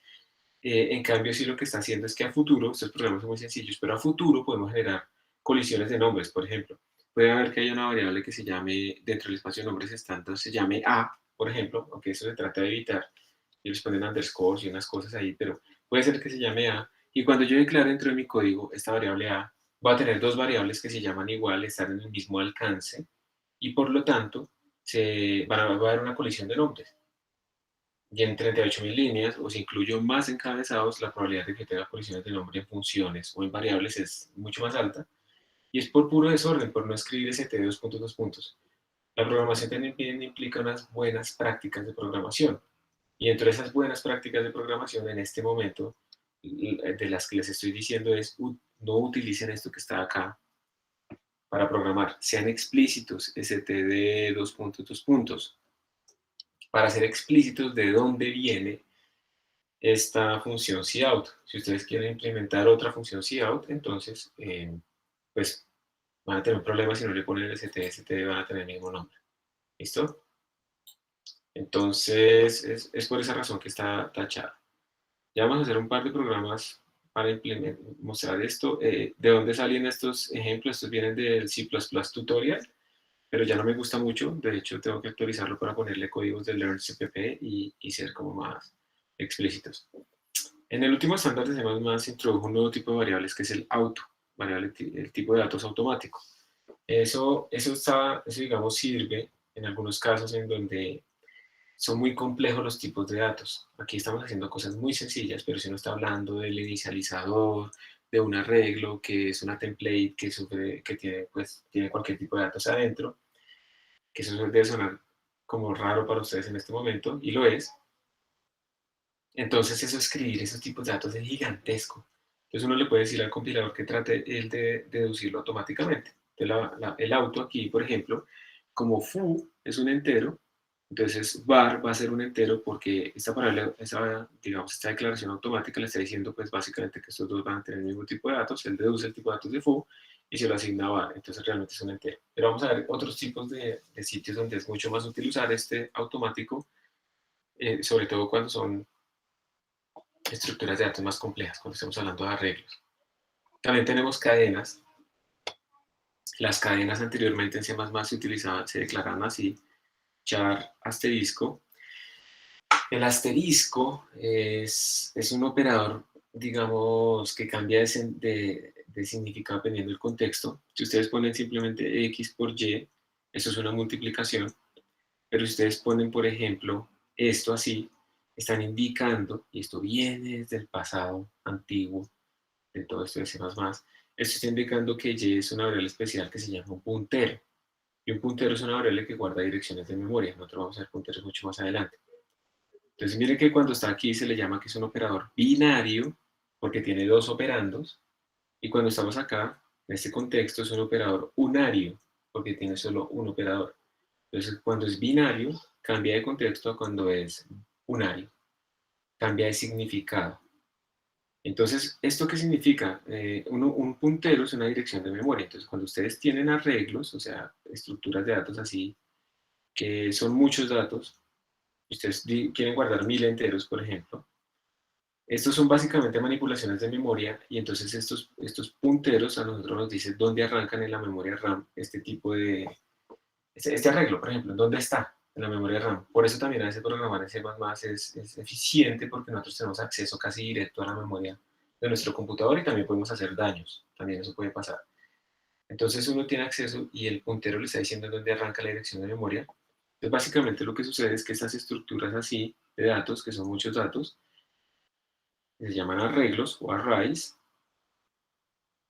En cambio, sí lo que está haciendo es que a futuro, estos programas son muy sencillos, pero a futuro podemos generar colisiones de nombres, por ejemplo. Puede haber que haya una variable que se llame, dentro del espacio de nombres estándar, se llame A, por ejemplo, aunque eso se trata de evitar, y les ponen underscores y unas cosas ahí, pero puede ser que se llame A, y cuando yo declare dentro de mi código esta variable A, va a tener dos variables que se llaman igual, están en el mismo alcance, y por lo tanto, va a haber una colisión de nombres. Y en 38.000 líneas, o si incluyo más encabezados, la probabilidad de que tenga colisiones de nombre en funciones o en variables es mucho más alta. Y es por puro desorden, por no escribir st dos puntos, dos puntos. La programación también implica unas buenas prácticas de programación. Y dentro de esas buenas prácticas de programación, en este momento, de las que les estoy diciendo es, no utilicen esto que está acá para programar. Sean explícitos, std dos puntos, dos puntos. Para ser explícitos de dónde viene esta función cout. Si ustedes quieren implementar otra función cout, entonces, pues, van a tener un problema si no le ponen el st van a tener el mismo nombre. ¿Listo? Entonces, es por esa razón que está tachado. Ya vamos a hacer un par de programas para mostrar esto. ¿De dónde salen estos ejemplos? Estos vienen del C++ tutorial, pero ya no me gusta mucho. De hecho, tengo que actualizarlo para ponerle códigos de Learn CPP y ser como más explícitos. En el último estándar de C++ se introdujo un nuevo tipo de variables que es el auto, el tipo de datos automático. Eso digamos, sirve en algunos casos en donde son muy complejos los tipos de datos. Aquí estamos haciendo cosas muy sencillas, pero si uno está hablando del inicializador, de un arreglo, que es una template que tiene cualquier tipo de datos adentro, que eso debe sonar como raro para ustedes en este momento, y lo es. Entonces, escribir esos tipos de datos es gigantesco. Entonces, uno le puede decir al compilador que trate él de deducirlo automáticamente. Entonces, el auto aquí, por ejemplo, como foo es un entero, entonces var va a ser un entero porque digamos, esta declaración automática le está diciendo, pues, básicamente que estos dos van a tener el mismo tipo de datos. Él deduce el tipo de datos de foo y se lo asigna a var. Entonces, realmente es un entero. Pero vamos a ver otros tipos de sitios donde es mucho más útil usar este automático, sobre todo cuando son estructuras de datos más complejas, cuando estamos hablando de arreglos. También tenemos cadenas. Las cadenas anteriormente en C++ se declaraban así, char asterisco. El asterisco es un operador, digamos, que cambia de significado dependiendo del contexto. Si ustedes ponen simplemente X por Y, eso es una multiplicación. Pero si ustedes ponen, por ejemplo, esto así, están indicando, y esto viene desde el pasado antiguo, de todo esto de C++, esto está indicando que Y es una variable especial que se llama un puntero. Y un puntero es una variable que guarda direcciones de memoria. Nosotros vamos a ver punteros mucho más adelante. Entonces miren que cuando está aquí se le llama que es un operador binario, porque tiene dos operandos. Y cuando estamos acá, en este contexto, es un operador unario, porque tiene solo un operador. Entonces, cuando es binario, cambia de contexto a cuando es unario. Cambia de significado. Entonces, ¿esto qué significa? Un puntero es una dirección de memoria. Entonces, cuando ustedes tienen arreglos, o sea, estructuras de datos así, que son muchos datos, ustedes quieren guardar 1000 enteros, por ejemplo, estos son básicamente manipulaciones de memoria y entonces estos punteros a nosotros nos dicen dónde arrancan en la memoria RAM este arreglo, por ejemplo, ¿dónde está en la memoria RAM? Por eso también a veces programar en C++ es eficiente porque nosotros tenemos acceso casi directo a la memoria de nuestro computador y también podemos hacer daños, también eso puede pasar. Entonces uno tiene acceso y el puntero le está diciendo dónde arranca la dirección de memoria. Entonces básicamente lo que sucede es que estas estructuras así de datos, que son muchos datos, que se llaman arreglos o arrays,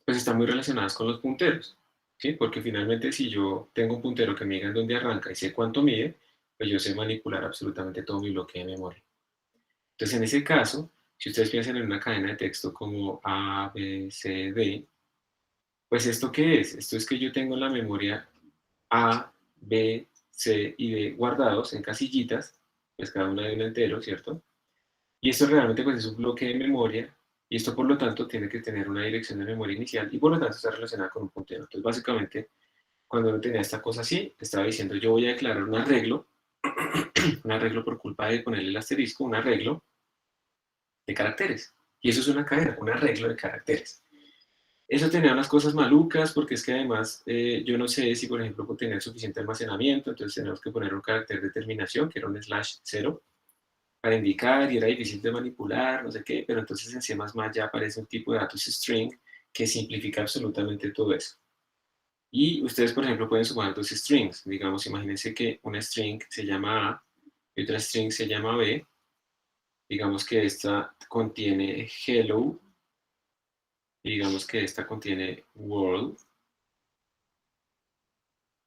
pues están muy relacionadas con los punteros, ¿sí? Porque finalmente si yo tengo un puntero que me diga en dónde arranca y sé cuánto mide, pues yo sé manipular absolutamente todo mi bloque de memoria. Entonces en ese caso, si ustedes piensan en una cadena de texto como A, B, C, D, pues ¿esto qué es? Esto es que yo tengo la memoria A, B, C y D guardados en casillitas, pues cada una de un entero, ¿cierto? Y esto realmente pues es un bloque de memoria y esto por lo tanto tiene que tener una dirección de memoria inicial y por lo tanto está relacionada con un puntero. Entonces básicamente cuando uno tenía esta cosa así, estaba diciendo yo voy a declarar un arreglo, un arreglo por culpa de ponerle el asterisco, un arreglo de caracteres. Y eso es una cadena, un arreglo de caracteres. Eso tenía unas cosas malucas, porque es que además yo no sé si, por ejemplo, tener suficiente almacenamiento, entonces teníamos que poner un carácter de terminación, que era un /0, para indicar, y era difícil de manipular, no sé qué, pero entonces en C++ ya aparece un tipo de datos string que simplifica absolutamente todo eso. Y ustedes, por ejemplo, pueden sumar dos strings. Digamos, imagínense que una string se llama A y otra string se llama B. Digamos que esta contiene hello y digamos que esta contiene world.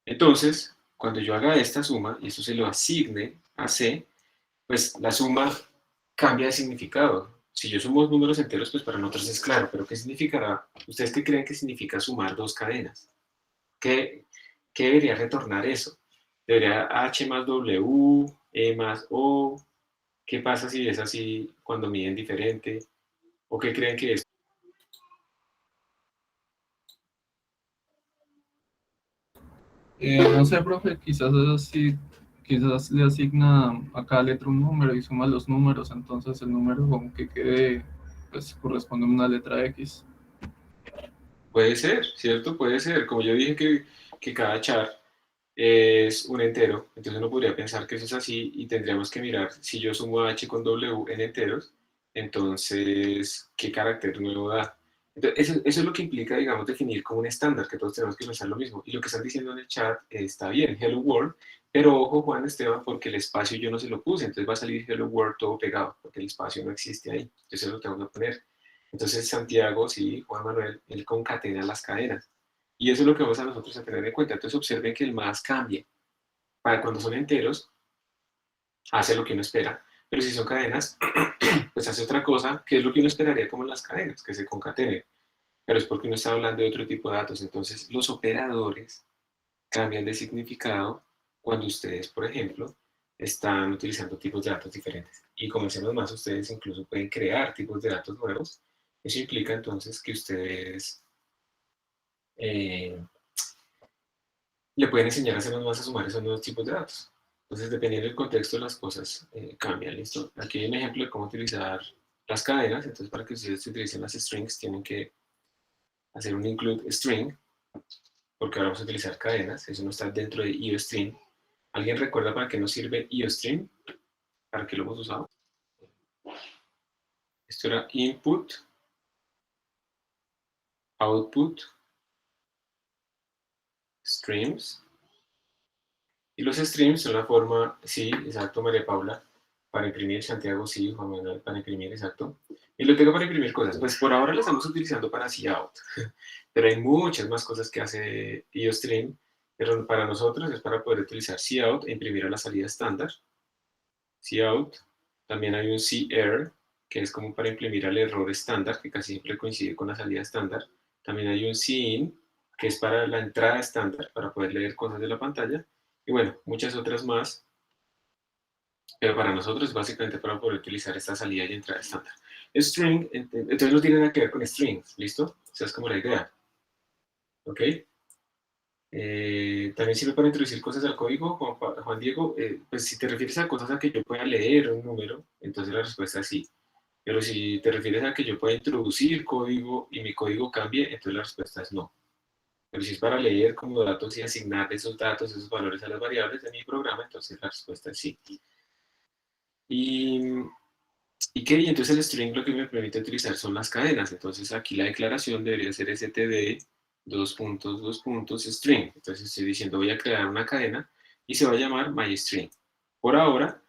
Entonces, cuando yo haga esta suma y esto se lo asigne a C, pues la suma cambia de significado. Si yo sumo números enteros, pues para nosotros es claro, pero ¿qué significará? ¿Ustedes qué creen que significa sumar dos cadenas? ¿Qué debería retornar eso? ¿Debería H más W, E más O? ¿Qué pasa si es así cuando miden diferente? ¿O qué creen que es? No sé, profe, quizás es así, quizás le asigna a cada letra un número y suma los números, entonces el número como que quede, pues corresponde a una letra X. Puede ser, ¿cierto? Puede ser. Como yo dije que cada char es un entero, entonces uno podría pensar que eso es así y tendríamos que mirar si yo sumo H con W en enteros, entonces, ¿qué carácter nuevo da? Entonces, eso es lo que implica, digamos, definir como un estándar, que todos tenemos que pensar lo mismo. Y lo que están diciendo en el chat está bien, Hello World, pero ojo, Juan Esteban, porque el espacio yo no se lo puse, entonces va a salir Hello World todo pegado, porque el espacio no existe ahí, yo se lo tengo que poner. Entonces, Santiago, sí, Juan Manuel, él concatena las cadenas. Y eso es lo que vamos a nosotros a tener en cuenta. Entonces, observen que el más cambia. Para cuando son enteros, hace lo que uno espera. Pero si son cadenas, pues hace otra cosa, que es lo que uno esperaría como en las cadenas, que se concatenen. Pero es porque uno está hablando de otro tipo de datos. Entonces, los operadores cambian de significado cuando ustedes, por ejemplo, están utilizando tipos de datos diferentes. Y como decimos más, ustedes incluso pueden crear tipos de datos nuevos. Eso implica entonces que ustedes le pueden enseñar a hacer más a sumar esos nuevos tipos de datos. Entonces, dependiendo del contexto, las cosas cambian, ¿listo? Aquí hay un ejemplo de cómo utilizar las cadenas. Entonces, para que ustedes utilicen las strings, tienen que hacer un include string, porque ahora vamos a utilizar cadenas. Eso no está dentro de IOString. ¿Alguien recuerda para qué nos sirve IOString? ¿Para qué lo hemos usado? Esto era input, output, streams. Y los streams son la forma, sí, exacto, María Paula, para imprimir, Santiago, sí, Juan Manuel, para imprimir, exacto. Y lo tengo para imprimir cosas. Pues por ahora lo estamos utilizando para cout, pero hay muchas más cosas que hace IOStream, pero para nosotros es para poder utilizar cout e imprimir a la salida estándar. Cout, también hay un CErr, que es como para imprimir al error estándar, que casi siempre coincide con la salida estándar. También hay un cin, que es para la entrada estándar, para poder leer cosas de la pantalla. Y bueno, muchas otras más, pero para nosotros es básicamente para poder utilizar esta salida y entrada estándar. String, entonces no tiene nada que ver con strings, ¿listo? O sea, es como la idea. ¿Ok? También sirve para introducir cosas al código, Juan Diego. Pues si te refieres a cosas a que yo pueda leer un número, entonces la respuesta es sí. Pero si te refieres a que yo pueda introducir código y mi código cambie, entonces la respuesta es no. Pero si es para leer como datos y asignar esos datos, esos valores a las variables de mi programa, entonces la respuesta es sí. ¿Y qué? Y entonces el string lo que me permite utilizar son las cadenas. Entonces aquí la declaración debería ser std, string. Entonces estoy diciendo voy a crear una cadena y se va a llamar myString. Por ahora,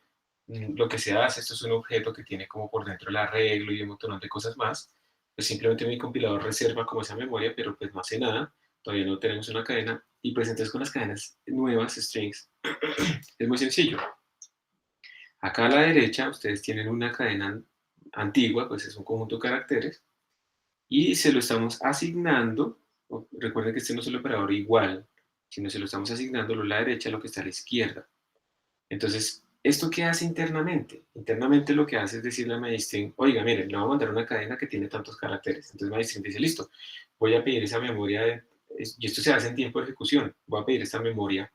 lo que se hace, esto es un objeto que tiene como por dentro el arreglo y un montón de cosas más. Pues simplemente mi compilador reserva como esa memoria, pero pues no hace nada. Todavía no tenemos una cadena. Y pues entonces con las cadenas nuevas, strings, es muy sencillo. Acá a la derecha ustedes tienen una cadena antigua, pues es un conjunto de caracteres, y se lo estamos asignando. Recuerden que este no es el operador igual, sino se lo estamos asignando lo a la derecha a lo que está a la izquierda. Entonces, ¿esto qué hace internamente? Internamente lo que hace es decirle a MyString, oiga, miren, le voy a mandar una cadena que tiene tantos caracteres. Entonces MyString dice, listo, voy a pedir esa memoria y esto se hace en tiempo de ejecución. Voy a pedir esta memoria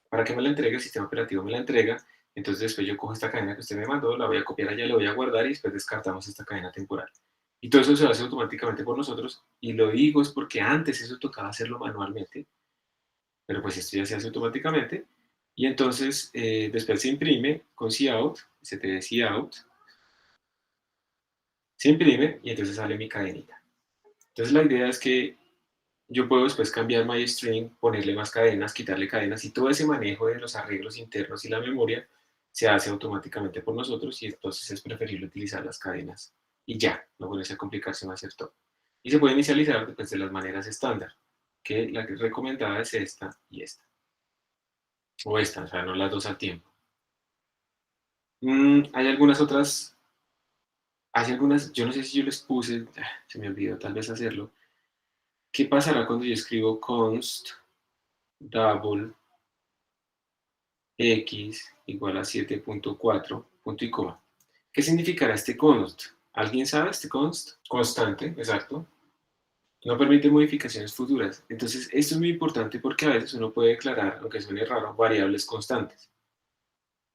para que me la entregue, el sistema operativo me la entrega, entonces después yo cojo esta cadena que usted me mandó, la voy a copiar allá, la voy a guardar y después descartamos esta cadena temporal. Y todo eso se hace automáticamente por nosotros, y lo digo es porque antes eso tocaba hacerlo manualmente, pero pues esto ya se hace automáticamente, y entonces después se imprime con cout, std cout, se imprime y entonces sale mi cadenita. Entonces la idea es que yo puedo después cambiar MyString, ponerle más cadenas, quitarle cadenas, y todo ese manejo de los arreglos internos y la memoria se hace automáticamente por nosotros, y entonces es preferible utilizar las cadenas y ya, no ponerse a complicarse más hacer todo. Y se puede inicializar después de las maneras estándar, que la que recomendada es esta y esta. O esta, o sea, no las dos al tiempo. Hay algunas otras, yo no sé si yo les puse, se me olvidó tal vez hacerlo. ¿Qué pasará cuando yo escribo const double x igual a 7.4, punto y coma? ¿Qué significará este const? ¿Alguien sabe este const? Constante, exacto. No permite modificaciones futuras. Entonces, esto es muy importante porque a veces uno puede declarar, aunque suene raro, variables constantes.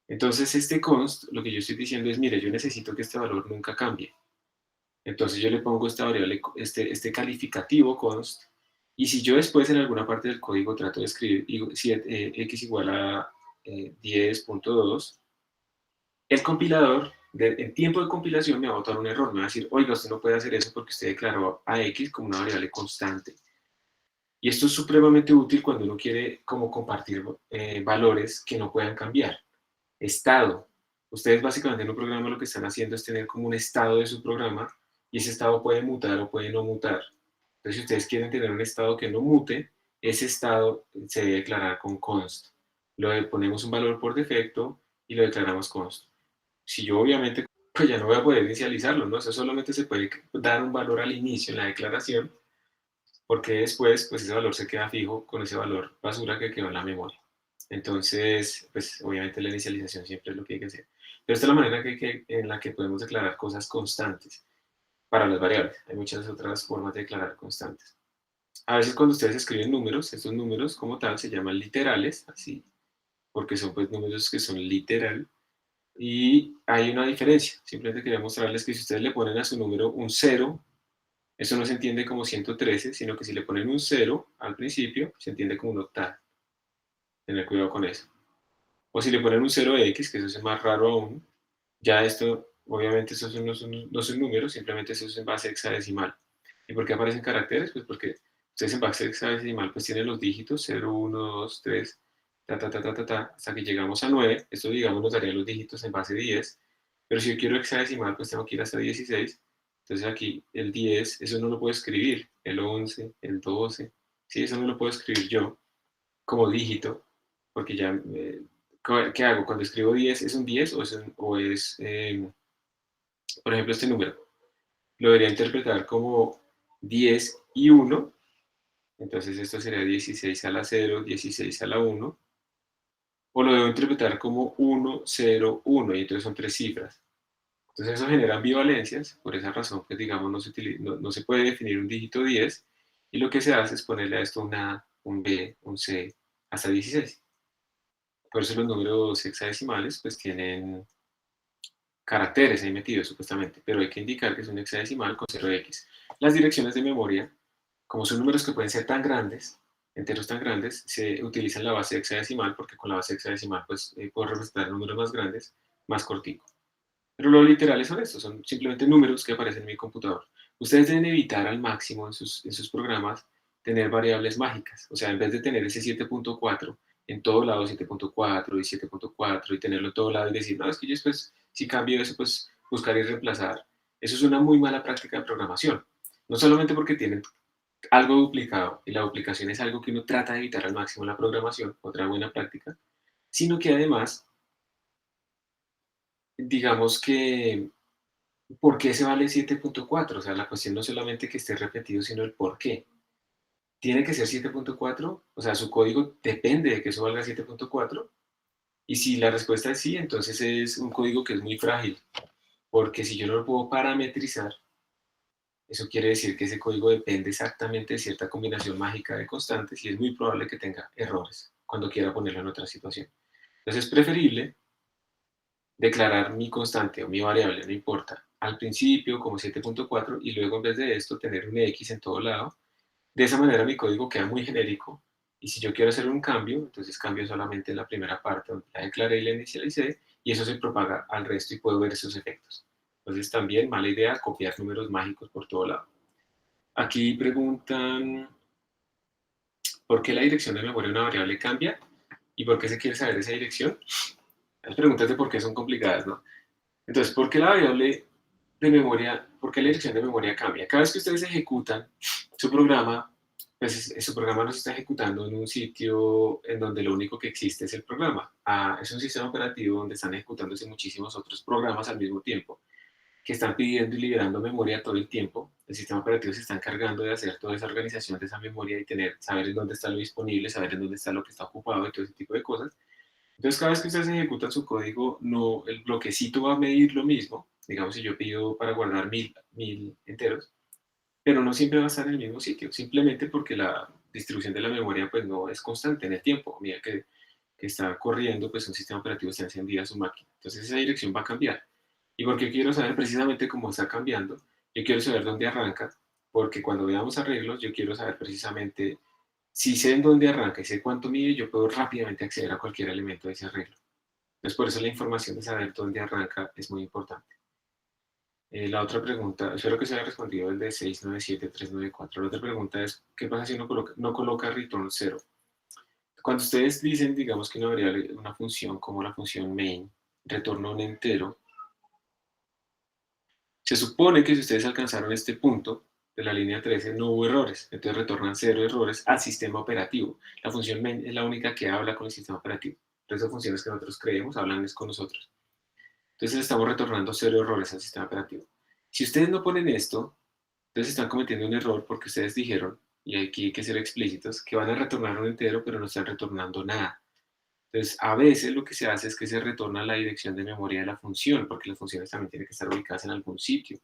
Entonces, este const, lo que yo estoy diciendo es, mire, yo necesito que este valor nunca cambie. Entonces, yo le pongo esta variable, este calificativo const, y si yo después en alguna parte del código trato de escribir x igual a 10.2, el compilador, en tiempo de compilación, me va a botar un error. Me va a decir, oiga, usted no puede hacer eso porque usted declaró a x como una variable constante. Y esto es supremamente útil cuando uno quiere como compartir valores que no puedan cambiar. Estado. Ustedes básicamente en un programa lo que están haciendo es tener como un estado de su programa, y ese estado puede mutar o puede no mutar. Entonces, si ustedes quieren tener un estado que no mute, ese estado se debe declarar con const. Ponemos un valor por defecto y lo declaramos const. Si yo obviamente pues ya no voy a poder inicializarlo, ¿no? Eso solamente se puede dar un valor al inicio en la declaración, porque después pues ese valor se queda fijo con ese valor basura que quedó en la memoria. Entonces, pues obviamente la inicialización siempre es lo que hay que hacer. Pero esta es la manera en la que podemos declarar cosas constantes para las variables. Hay muchas otras formas de declarar constantes. A veces cuando ustedes escriben números, estos números como tal se llaman literales, así, porque son pues números que son literal, y hay una diferencia. Simplemente quería mostrarles que si ustedes le ponen a su número un 0, eso no se entiende como 113, sino que si le ponen un 0 al principio, se entiende como un octavo. Tener cuidado con eso. O si le ponen un 0x, que eso es más raro aún, ya esto, obviamente, estos no son números, simplemente eso es en base hexadecimal. ¿Y por qué aparecen caracteres? Pues porque ustedes en base hexadecimal pues tienen los dígitos 0, 1, 2, 3, hasta que llegamos a 9. Esto, digamos, nos daría los dígitos en base 10. Pero si yo quiero hexadecimal, pues tengo que ir hasta 16. Entonces aquí el 10, eso no lo puedo escribir. El 11, el 12, sí, eso no lo puedo escribir yo como dígito, porque ya, ¿qué hago? Cuando escribo 10, ¿es un 10 por ejemplo, este número? Lo debería interpretar como 10 y 1, entonces esto sería 16 a la 0, 16 a la 1, o lo debo interpretar como 1, 0, 1, y entonces son tres cifras. Entonces eso genera ambivalencias, por esa razón, pues digamos, no se puede definir un dígito 10, y lo que se hace es ponerle a esto un A, un B, un C, hasta 16. Por eso los números hexadecimales pues tienen caracteres ahí metidos supuestamente, pero hay que indicar que es un hexadecimal con 0x. Las direcciones de memoria, como son números que pueden ser tan grandes, enteros tan grandes, se utiliza la base hexadecimal, porque con la base hexadecimal pues puedo representar números más grandes, más corticos. Pero los literales son estos, son simplemente números que aparecen en mi computador. Ustedes deben evitar al máximo en sus programas tener variables mágicas. O sea, en vez de tener ese 7.4 en todo lado, 7.4 y 7.4, y tenerlo en todo lado y decir, no, es que yo después, si cambio eso, pues buscar y reemplazar. Eso es una muy mala práctica de programación. No solamente porque tienen algo duplicado, y la duplicación es algo que uno trata de evitar al máximo en la programación, otra buena práctica, sino que además, digamos que ¿por qué se vale 7.4? O sea, la cuestión no es solamente que esté repetido, sino el por qué. ¿Tiene que ser 7.4? O sea, su código depende de que eso valga 7.4. Y si la respuesta es sí, entonces es un código que es muy frágil. Porque si yo no lo puedo parametrizar, eso quiere decir que ese código depende exactamente de cierta combinación mágica de constantes y es muy probable que tenga errores cuando quiera ponerlo en otra situación. Entonces es preferible declarar mi constante o mi variable, no importa, al principio como 7.4 y luego en vez de esto tener un X en todo lado. De esa manera mi código queda muy genérico y si yo quiero hacer un cambio, entonces cambio solamente en la primera parte donde la declaré y la inicialicé y eso se propaga al resto y puedo ver esos efectos. Entonces también mala idea copiar números mágicos por todo lado. Aquí preguntan ¿por qué la dirección de memoria de una variable cambia? ¿Y por qué se quiere saber esa dirección? Las preguntas de por qué son complicadas, ¿no? Entonces, ¿por qué la variable de memoria, por qué la dirección de memoria cambia? Cada vez que ustedes ejecutan su programa, pues su programa no se está ejecutando en un sitio en donde lo único que existe es el programa. Es un sistema operativo donde están ejecutándose muchísimos otros programas al mismo tiempo, que están pidiendo y liberando memoria todo el tiempo. El sistema operativo se está encargando de hacer toda esa organización de esa memoria y saber en dónde está lo disponible, saber en dónde está lo que está ocupado y todo ese tipo de cosas. Entonces, cada vez que ustedes ejecutan su código, no, el bloquecito va a medir lo mismo. Digamos, si yo pido para guardar 1000 enteros, pero no siempre va a estar en el mismo sitio, simplemente porque la distribución de la memoria pues, no es constante en el tiempo. A medida que está corriendo, pues un sistema operativo está encendida su máquina. Entonces, esa dirección va a cambiar. ¿Y por qué quiero saber precisamente cómo está cambiando? Yo quiero saber dónde arranca, porque cuando veamos arreglos, yo quiero saber precisamente si sé en dónde arranca y sé cuánto mide, yo puedo rápidamente acceder a cualquier elemento de ese arreglo. Entonces, por eso la información de saber dónde arranca es muy importante. La otra pregunta, espero que se haya respondido el de 697394. La otra pregunta es, ¿qué pasa si uno no coloca return 0? Cuando ustedes dicen, digamos que una variable, una función como la función main, retorna un entero, se supone que si ustedes alcanzaron este punto de la línea 13 no hubo errores, entonces retornan 0 errores al sistema operativo. La función main es la única que habla con el sistema operativo. Entonces las funciones que nosotros creemos hablan es con nosotros. Entonces estamos retornando 0 errores al sistema operativo. Si ustedes no ponen esto, entonces están cometiendo un error porque ustedes dijeron, y aquí hay que ser explícitos, que van a retornar un entero pero no están retornando nada. Entonces, a veces lo que se hace es que se retorna la dirección de memoria de la función, porque las funciones también tienen que estar ubicadas en algún sitio.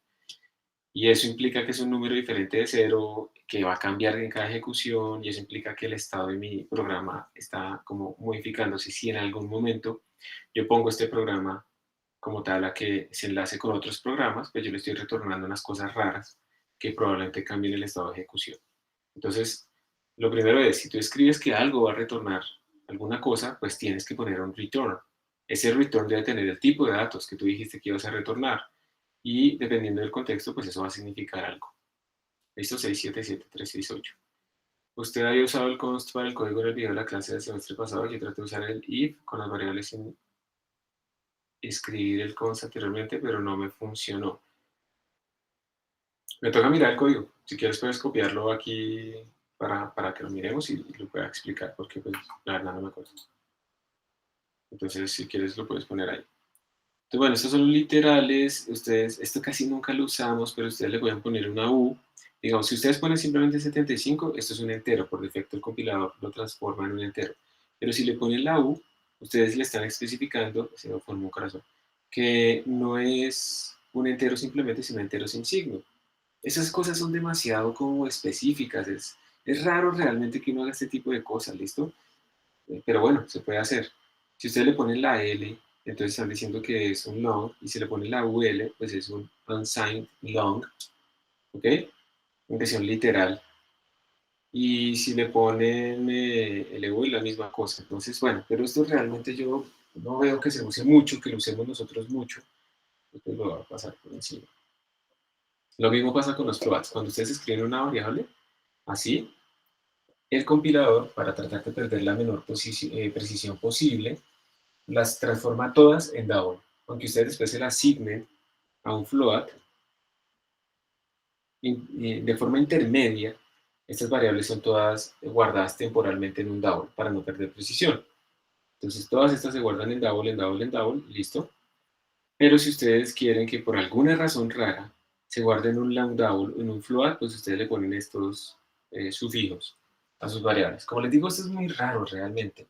Y eso implica que es un número diferente de 0, que va a cambiar en cada ejecución, y eso implica que el estado de mi programa está como modificándose. Si en algún momento yo pongo este programa como tal a que se enlace con otros programas, pues yo le estoy retornando unas cosas raras que probablemente cambien el estado de ejecución. Entonces, lo primero es, si tú escribes que algo va a retornar alguna cosa, pues tienes que poner un return. Ese return debe tener el tipo de datos que tú dijiste que ibas a retornar. Y dependiendo del contexto, pues eso va a significar algo. Listo, 677368. Usted había usado el const para el código en el video de la clase del semestre pasado. Yo traté de usar el if con las variables sin escribir el const anteriormente, pero no me funcionó. Me toca mirar el código. Si quieres puedes copiarlo aquí para que lo miremos y lo pueda explicar, porque pues la verdad no me acuerdo. Entonces, si quieres lo puedes poner ahí. Entonces, bueno, estos son los literales. Ustedes, esto casi nunca lo usamos, pero ustedes le pueden poner una U. Digamos, si ustedes ponen simplemente 75, esto es un entero. Por defecto el compilador lo transforma en un entero. Pero si le ponen la U, ustedes le están especificando, si no forma un corazón, que no es un entero simplemente, sino un entero sin signo. Esas cosas son demasiado como específicas. Es raro realmente que uno haga este tipo de cosas, ¿listo? Pero bueno, se puede hacer. Si ustedes le ponen la L, entonces están diciendo que es un long, y si le ponen la UL, pues es un unsigned long, ¿ok? Impresión literal. Y si le ponen LU es la misma cosa. Entonces, bueno, pero esto realmente yo no veo que se use mucho, que lo usemos nosotros mucho. Entonces lo voy a pasar por encima. Lo mismo pasa con los floats. Cuando ustedes escriben una variable, así, el compilador, para tratar de perder la menor precisión posible, las transforma todas en double. Aunque ustedes después se las asignen a un float, de forma intermedia, estas variables son todas guardadas temporalmente en un double para no perder precisión. Entonces todas estas se guardan en double, en double, en double, listo. Pero si ustedes quieren que por alguna razón rara se guarden un long double en un float, pues ustedes le ponen estos sufijos a sus variables. Como les digo, esto es muy raro realmente.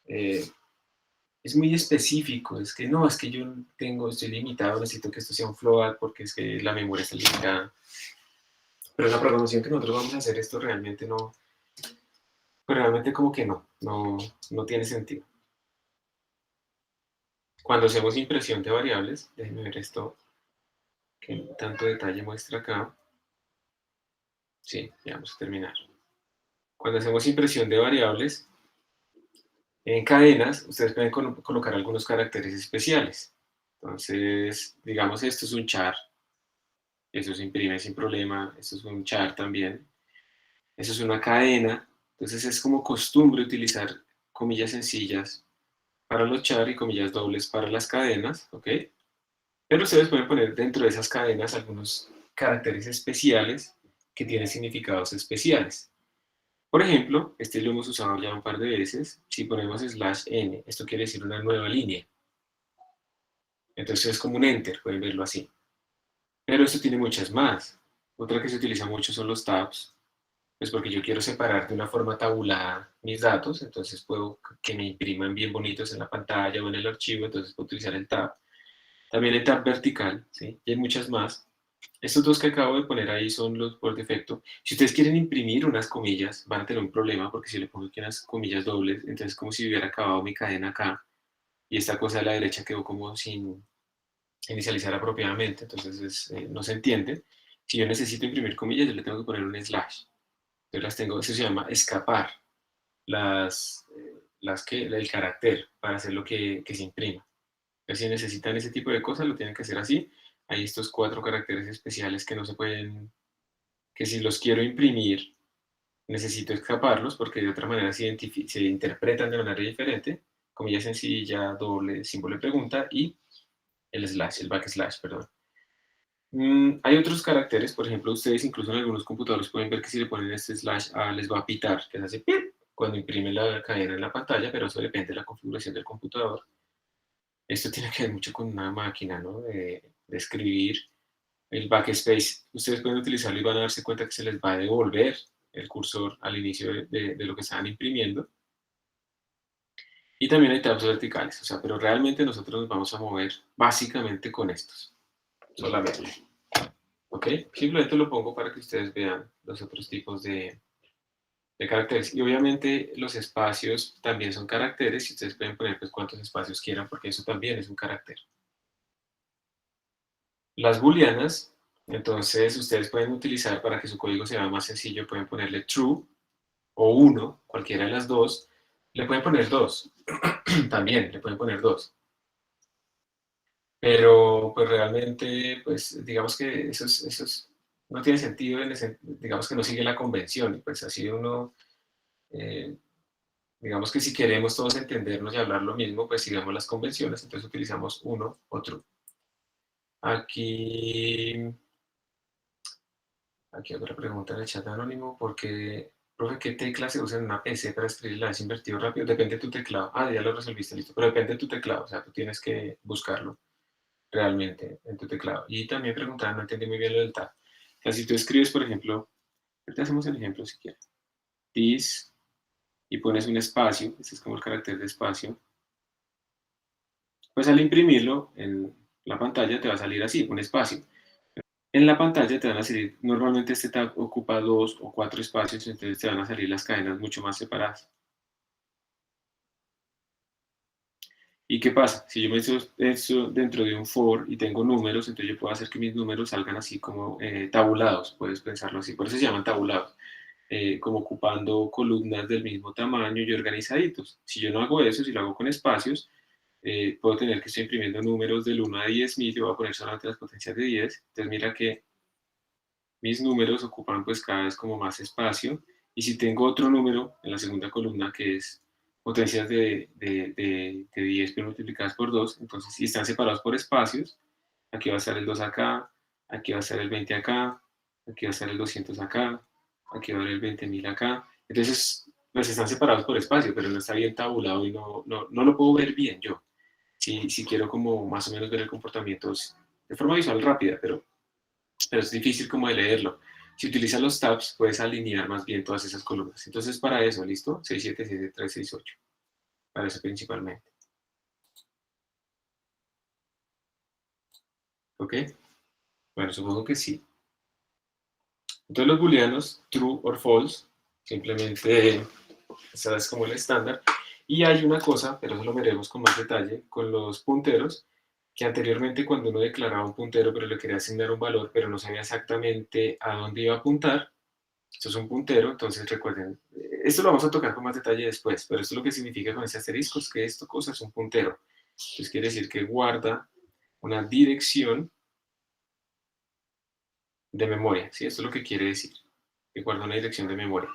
Es muy específico, es que no, es que yo estoy limitado, necesito que esto sea un float porque es que la memoria está limitada. Pero la programación que nosotros vamos a hacer esto realmente no, pues realmente como que no tiene sentido. Cuando hacemos impresión de variables, déjenme ver esto que tanto detalle muestra acá. Sí, ya vamos a terminar. Cuando hacemos impresión de variables, en cadenas, ustedes pueden colocar algunos caracteres especiales. Entonces, digamos, esto es un char, eso se imprime sin problema, esto es un char también, eso es una cadena, entonces es como costumbre utilizar comillas sencillas para los char y comillas dobles para las cadenas, ¿ok? Pero ustedes pueden poner dentro de esas cadenas algunos caracteres especiales que tienen significados especiales. Por ejemplo, este lo hemos usado ya un par de veces. Si ponemos /n, esto quiere decir una nueva línea. Entonces es como un enter, pueden verlo así. Pero esto tiene muchas más. Otra que se utiliza mucho son los tabs, pues porque yo quiero separar de una forma tabulada mis datos, entonces puedo que me impriman bien bonitos en la pantalla o en el archivo, entonces puedo utilizar el tab. También el tab vertical, ¿sí? Y hay muchas más. Estos dos que acabo de poner ahí son los por defecto. Si ustedes quieren imprimir unas comillas, van a tener un problema porque si le pongo aquí unas comillas dobles, entonces como si hubiera acabado mi cadena acá y esta cosa de la derecha quedó como sin inicializar apropiadamente, entonces no se entiende. Si yo necesito imprimir comillas, yo le tengo que poner un slash. Entonces las tengo, eso se llama escapar el carácter para hacer lo que se imprima. Entonces, si necesitan ese tipo de cosas, lo tienen que hacer así. Hay estos 4 caracteres especiales que no se pueden, que si los quiero imprimir, necesito escaparlos porque de otra manera se interpretan de manera diferente. Comilla sencilla, doble, símbolo de pregunta y el backslash, perdón. Hay otros caracteres, por ejemplo, ustedes incluso en algunos computadores pueden ver que si le ponen este slash A les va a pitar, que se hace pip cuando imprime la cadena en la pantalla, pero eso depende de la configuración del computador. Esto tiene que ver mucho con una máquina, ¿no? De escribir. El backspace, ustedes pueden utilizarlo y van a darse cuenta que se les va a devolver el cursor al inicio de lo que estaban imprimiendo. Y también hay tabs verticales, o sea, pero realmente nosotros nos vamos a mover básicamente con estos, solamente. ¿Ok? Simplemente lo pongo para que ustedes vean los otros tipos de caracteres. Y obviamente los espacios también son caracteres y ustedes pueden poner pues cuántos espacios quieran porque eso también es un carácter. Las booleanas, entonces ustedes pueden utilizar para que su código sea más sencillo, pueden ponerle true o 1, cualquiera de las dos. Le pueden poner 2, también le pueden poner 2. Pero pues realmente, pues digamos que no tiene sentido, digamos que no sigue la convención. Y pues así uno, eh, digamos que si queremos todos entendernos y hablar lo mismo, pues sigamos las convenciones, entonces utilizamos 1 o true. Aquí otra pregunta en el chat anónimo, porque, profe, ¿qué tecla se usa en una PC para escribir el invertido rápido? Depende de tu teclado. Ah, ya lo resolviste, listo. Pero depende de tu teclado, o sea, tú tienes que buscarlo realmente en tu teclado. Y también preguntaban, no entendí muy bien lo del tab. O sea, si tú escribes, por ejemplo, ahorita hacemos el ejemplo si quieres. This, y pones un espacio, este es como el carácter de espacio, pues al imprimirlo en la pantalla te va a salir así, un espacio. En la pantalla te van a salir, normalmente este tab ocupa 2 o 4 espacios, entonces te van a salir las cadenas mucho más separadas. ¿Y qué pasa? Si yo meto eso dentro de un for y tengo números, entonces yo puedo hacer que mis números salgan así como tabulados, puedes pensarlo así, por eso se llaman tabulados, como ocupando columnas del mismo tamaño y organizaditos. Si yo no hago eso, si lo hago con espacios, puedo tener que estoy imprimiendo números del 1 a 10.000, yo voy a poner solamente las potencias de 10, entonces mira que mis números ocupan pues cada vez como más espacio, y si tengo otro número en la segunda columna que es potencias de 10 pero multiplicadas por 2, entonces si están separados por espacios, aquí va a estar el 2 acá, aquí va a estar el 20 acá, aquí va a estar el 200 acá, aquí va a haber el 20.000 acá, entonces pues están separados por espacio, pero no está bien tabulado y no lo puedo ver bien yo, si quiero como más o menos ver el comportamiento de forma visual rápida, pero es difícil como de leerlo. Si utilizas los tabs, puedes alinear más bien todas esas columnas. Entonces, para eso, ¿listo? 6, 7, 7, 3, 6, 8. Para eso principalmente. ¿Ok? Bueno, supongo que sí. Entonces los booleanos, true or false, simplemente esa es como el estándar. Y hay una cosa, pero eso lo veremos con más detalle, con los punteros, que anteriormente cuando uno declaraba un puntero pero le quería asignar un valor, pero no sabía exactamente a dónde iba a apuntar, esto es un puntero, entonces recuerden, esto lo vamos a tocar con más detalle después, pero esto es lo que significa con ese asterisco, es que esto cosa es un puntero. Entonces quiere decir que guarda una dirección de memoria, ¿sí? Esto es lo que quiere decir, que guarda una dirección de memoria.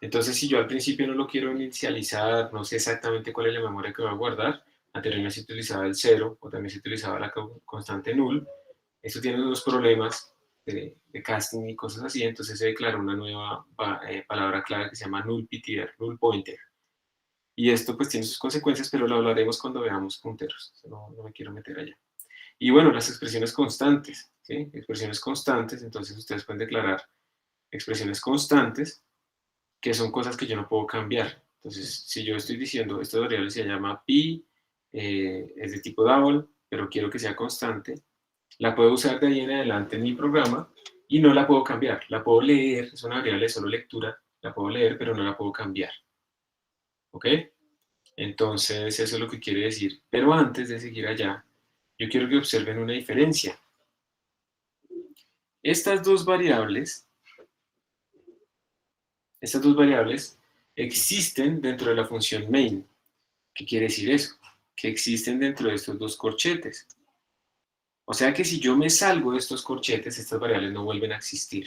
Entonces, si yo al principio no lo quiero inicializar, no sé exactamente cuál es la memoria que va a guardar, anteriormente se utilizaba el 0 o también se utilizaba la constante null. Esto tiene unos problemas de casting y cosas así, entonces se declaró una nueva palabra clave que se llama nullptr, null pointer. Y esto pues tiene sus consecuencias, pero lo hablaremos cuando veamos punteros, no me quiero meter allá. Y bueno, las expresiones constantes, ¿sí? Expresiones constantes, entonces ustedes pueden declarar expresiones constantes, que son cosas que yo no puedo cambiar. Entonces, si yo estoy diciendo, esta variable se llama pi, es de tipo double, pero quiero que sea constante, la puedo usar de ahí en adelante en mi programa y no la puedo cambiar. La puedo leer, es una variable de solo lectura, la puedo leer, pero no la puedo cambiar. ¿Ok? Entonces, eso es lo que quiere decir. Pero antes de seguir allá, yo quiero que observen una diferencia. Estas dos variables existen dentro de la función main. ¿Qué quiere decir eso? Que existen dentro de estos dos corchetes. O sea que si yo me salgo de estos corchetes, estas variables no vuelven a existir.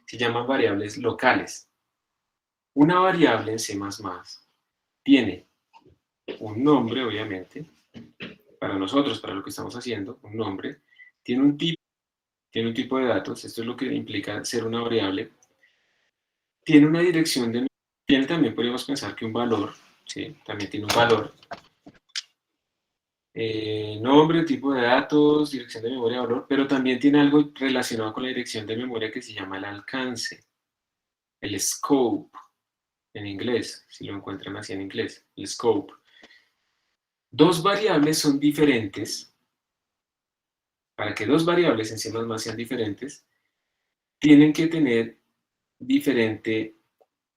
Se llaman variables locales. Una variable en C++ tiene un nombre, obviamente, para nosotros, para lo que estamos haciendo, un nombre, tiene un tipo de datos, esto es lo que implica ser una variable, tiene una dirección de... Tiene también, podríamos pensar que un valor, ¿sí? También tiene un valor, nombre, tipo de datos, dirección de memoria, valor, pero también tiene algo relacionado con la dirección de memoria que se llama el alcance, el scope, en inglés, si lo encuentran así en inglés, el scope. Dos variables son diferentes, para que dos variables en C++ sean diferentes, tienen que tener diferente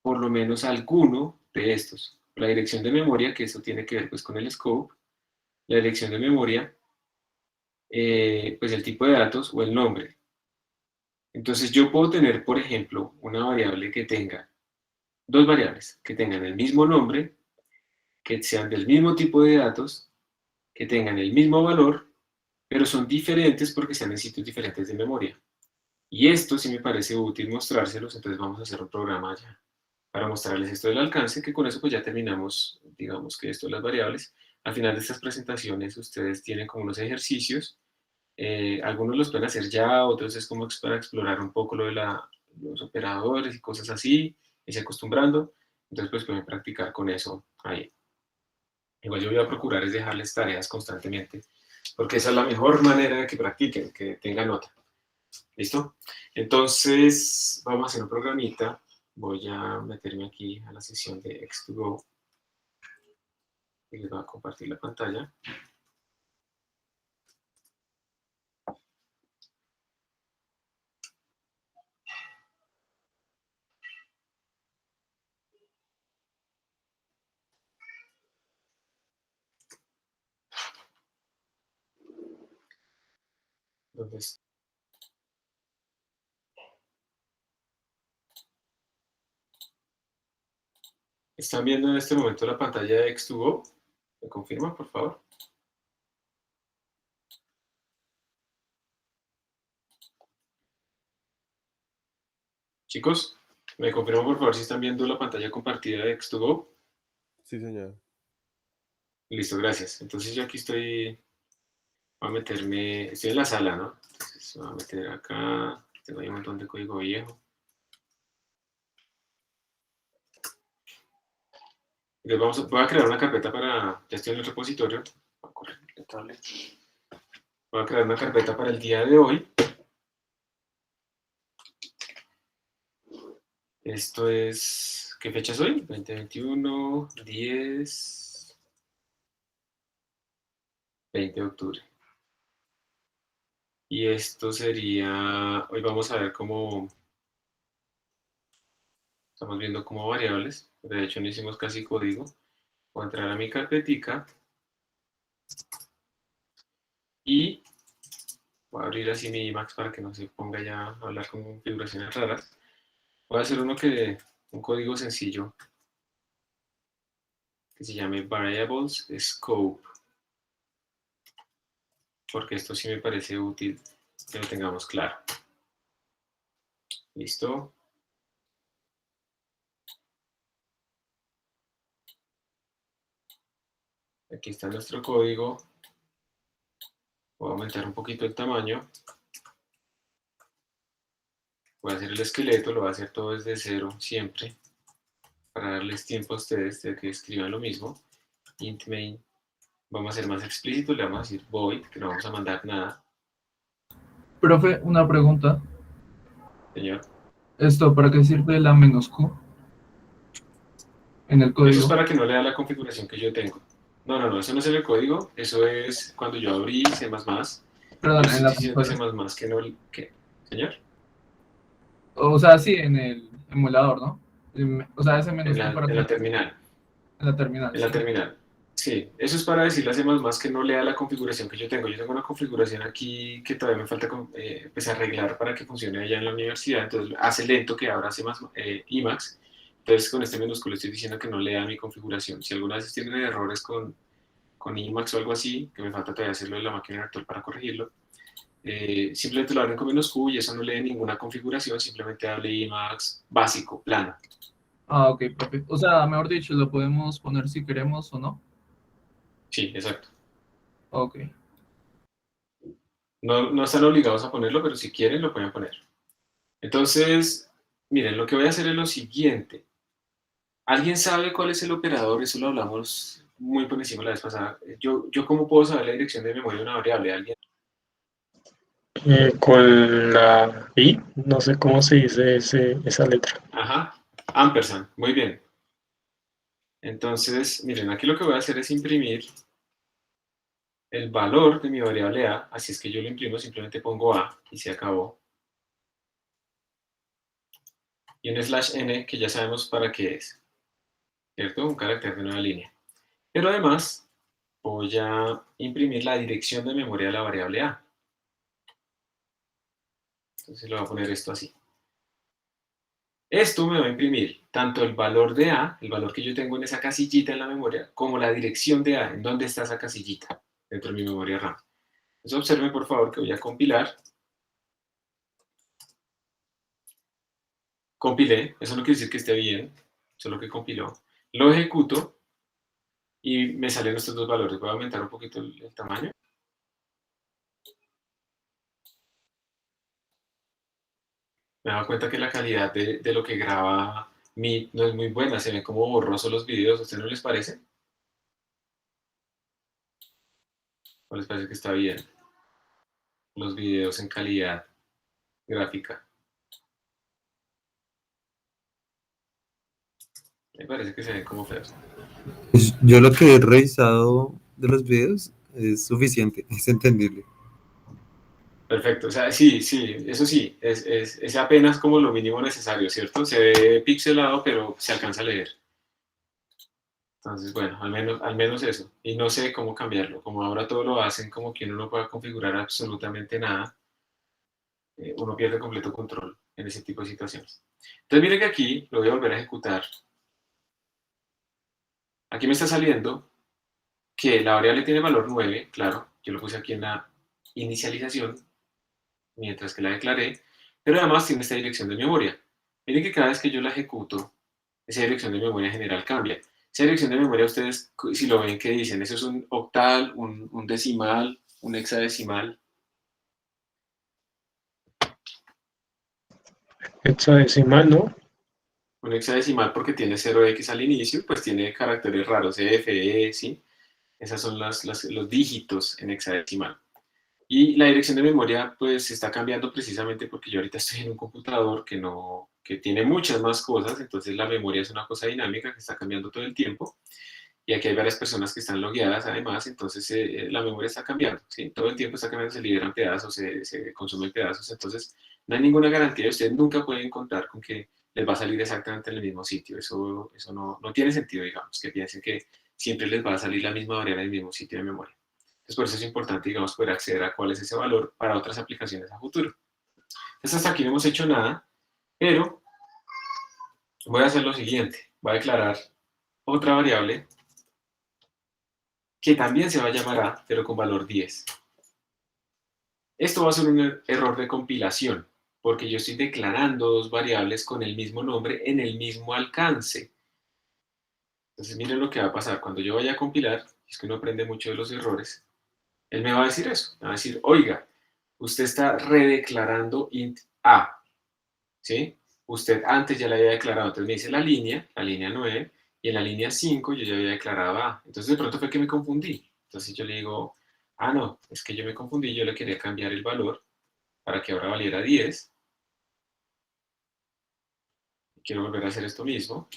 por lo menos alguno de estos. La dirección de memoria, que eso tiene que ver pues con el scope, la dirección de memoria, pues el tipo de datos o el nombre. Entonces yo puedo tener, por ejemplo, una variable que tenga, dos variables que tengan el mismo nombre, que sean del mismo tipo de datos, que tengan el mismo valor, pero son diferentes porque están en sitios diferentes de memoria. Y esto sí me parece útil mostrárselos, entonces vamos a hacer un programa ya para mostrarles esto del alcance, que con eso pues ya terminamos, digamos que esto de las variables. Al final de estas presentaciones ustedes tienen como unos ejercicios, algunos los pueden hacer ya, otros es como para explorar un poco lo de los operadores y cosas así, y se acostumbrando, entonces pues pueden practicar con eso ahí. Igual yo voy a procurar es dejarles tareas constantemente, porque esa es la mejor manera de que practiquen, que tengan nota. ¿Listo? Entonces, vamos a hacer un programita. Voy a meterme aquí a la sesión de X2Go y les voy a compartir la pantalla. ¿Dónde está? ¿Están viendo en este momento la pantalla de X2Go? ¿Me confirman, por favor? Chicos, ¿me confirman, por favor, si están viendo la pantalla compartida de X2Go? Sí, señor. Listo, gracias. Entonces yo aquí estoy, voy a meterme, estoy en la sala, ¿no? Entonces voy a meter acá, tengo ahí un montón de código viejo. Voy a crear una carpeta para, ya estoy en el repositorio, voy a correr la tablet. Voy a crear una carpeta para el día de hoy. Esto es, ¿qué fecha es hoy? 2021, 10, 20 de octubre. Y esto sería, hoy vamos a ver cómo Estamos viendo como variables, de hecho no hicimos casi código. Voy a entrar a mi carpetica y voy a abrir así mi Emacs para que no se ponga ya a hablar con configuraciones raras. Voy a hacer un código sencillo que se llame Variables Scope, porque esto sí me parece útil que lo tengamos claro. ¿Listo? Aquí está nuestro código. Voy a aumentar un poquito el tamaño. Voy a hacer el esqueleto, lo voy a hacer todo desde cero siempre, para darles tiempo a ustedes de que escriban lo mismo. Int main, vamos a ser más explícito, le vamos a decir void, que no vamos a mandar nada. Profe, una pregunta. Señor. ¿Esto para qué sirve la "-q" en el Eso es código? para que no lea la configuración que yo tengo. No, eso no es en el código, eso es cuando yo abrí C++. Perdón, Yo en estoy la diciendo C++ consola. que no... Señor, O sea, sí, en el emulador, ¿no? O sea, ese en "-q" la, para en qué la sirve? terminal. En la terminal, En la sí. terminal. Sí, eso es para decirle a C++ que no lea la configuración que yo tengo. Yo tengo una configuración aquí que todavía me falta pues, arreglar para que funcione allá en la universidad. Entonces hace lento que abra C++, Emacs. Entonces con este minúsculo estoy diciendo que no lea mi configuración. Si alguna vez tienen errores con Emacs o algo así, que me falta todavía hacerlo en la máquina virtual para corregirlo, simplemente lo abren con "-q" y eso no lee ninguna configuración, simplemente hable Emacs básico, plano. Ah, ok, profe. O sea, mejor dicho, lo podemos poner si queremos o no. Sí, exacto. Ok. No están obligados a ponerlo, pero si quieren lo pueden poner. Entonces, miren, lo que voy a hacer es lo siguiente. ¿Alguien sabe cuál es el operador? Eso lo hablamos muy por encima la vez pasada. ¿Yo cómo puedo saber la dirección de memoria de una variable? ¿Alguien? Con la I, no sé cómo se dice esa letra. Ajá, ampersand, muy bien. Entonces, miren, aquí lo que voy a hacer es imprimir el valor de mi variable a, así es que yo lo imprimo, simplemente pongo a y se acabó. Y un /n que ya sabemos para qué es, ¿cierto? Un carácter de nueva línea. Pero además voy a imprimir la dirección de memoria de la variable a. Entonces le voy a poner esto así. Esto me va a imprimir tanto el valor de a, el valor que yo tengo en esa casillita en la memoria, como la dirección de a, en dónde está esa casillita dentro de mi memoria RAM. Entonces observen por favor que voy a compilar. Compilé, eso no quiere decir que esté bien, solo que compiló. Lo ejecuto y me salen estos dos valores. Voy a aumentar un poquito el tamaño. Me he dado cuenta que la calidad de lo que graba Meet no es muy buena, se ven como borrosos los videos, ¿a ustedes no les parece? ¿O les parece que está bien? Los videos en calidad gráfica. Me parece que se ven como feos. Pues yo lo que he revisado de los videos es suficiente, es entendible. Perfecto, o sea, sí, eso sí, es apenas como lo mínimo necesario, ¿cierto? Se ve pixelado, pero se alcanza a leer. Entonces, bueno, al menos eso. Y no sé cómo cambiarlo. Como ahora todo lo hacen como que uno no pueda configurar absolutamente nada, uno pierde completo control en ese tipo de situaciones. Entonces, miren que aquí lo voy a volver a ejecutar. Aquí me está saliendo que la variable tiene valor 9, claro, yo lo puse aquí en la inicialización, mientras que la declaré, pero además tiene esta dirección de memoria. Miren que cada vez que yo la ejecuto, esa dirección de memoria general cambia. Esa dirección de memoria, ustedes, si lo ven, ¿qué dicen? ¿Eso es un octal, un decimal, un hexadecimal? Hexadecimal, ¿no? Un hexadecimal porque tiene 0x al inicio, pues tiene caracteres raros, F, E, ¿sí? Esas son los dígitos en hexadecimal. Y la dirección de memoria pues está cambiando precisamente porque yo ahorita estoy en un computador que tiene muchas más cosas, entonces la memoria es una cosa dinámica que está cambiando todo el tiempo. Y aquí hay varias personas que están logueadas además, entonces la memoria está cambiando, ¿sí? Todo el tiempo está cambiando, se liberan pedazos, se consumen pedazos, entonces no hay ninguna garantía, ustedes nunca pueden contar con que les va a salir exactamente en el mismo sitio. Eso no tiene sentido, digamos, que piensen que siempre les va a salir la misma variable en el mismo sitio de memoria. Entonces, por eso es importante, digamos, poder acceder a cuál es ese valor para otras aplicaciones a futuro. Entonces, hasta aquí no hemos hecho nada, pero voy a hacer lo siguiente. Voy a declarar otra variable que también se va a llamar A, pero con valor 10. Esto va a ser un error de compilación, porque yo estoy declarando dos variables con el mismo nombre en el mismo alcance. Entonces, miren lo que va a pasar. Cuando yo vaya a compilar, es que uno aprende mucho de los errores, él me va a decir eso. Me va a decir, oiga, usted está redeclarando int A, ¿sí? Usted antes ya la había declarado, entonces me dice la línea 9, y en la línea 5 yo ya había declarado A. Entonces de pronto fue que me confundí. Entonces yo le digo, ah, no, es que yo me confundí, yo le quería cambiar el valor para que ahora valiera 10. Quiero volver a hacer esto mismo.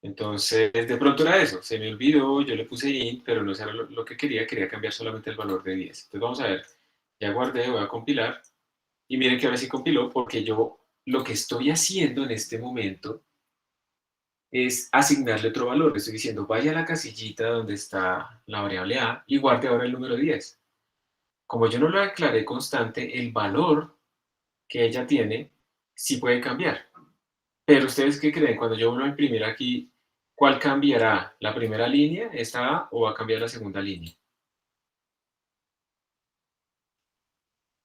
Entonces, de pronto era eso, se me olvidó, yo le puse int, pero no era lo que quería cambiar solamente el valor de 10. Entonces vamos a ver, ya guardé, voy a compilar, y miren que ahora sí compiló, porque yo lo que estoy haciendo en este momento es asignarle otro valor. Le estoy diciendo, vaya a la casillita donde está la variable A y guarde ahora el número 10. Como yo no lo declaré constante, el valor que ella tiene sí puede cambiar. Pero ¿ustedes qué creen? Cuando yo vuelvo a imprimir aquí, ¿cuál cambiará? ¿La primera línea, esta A, o va a cambiar la segunda línea?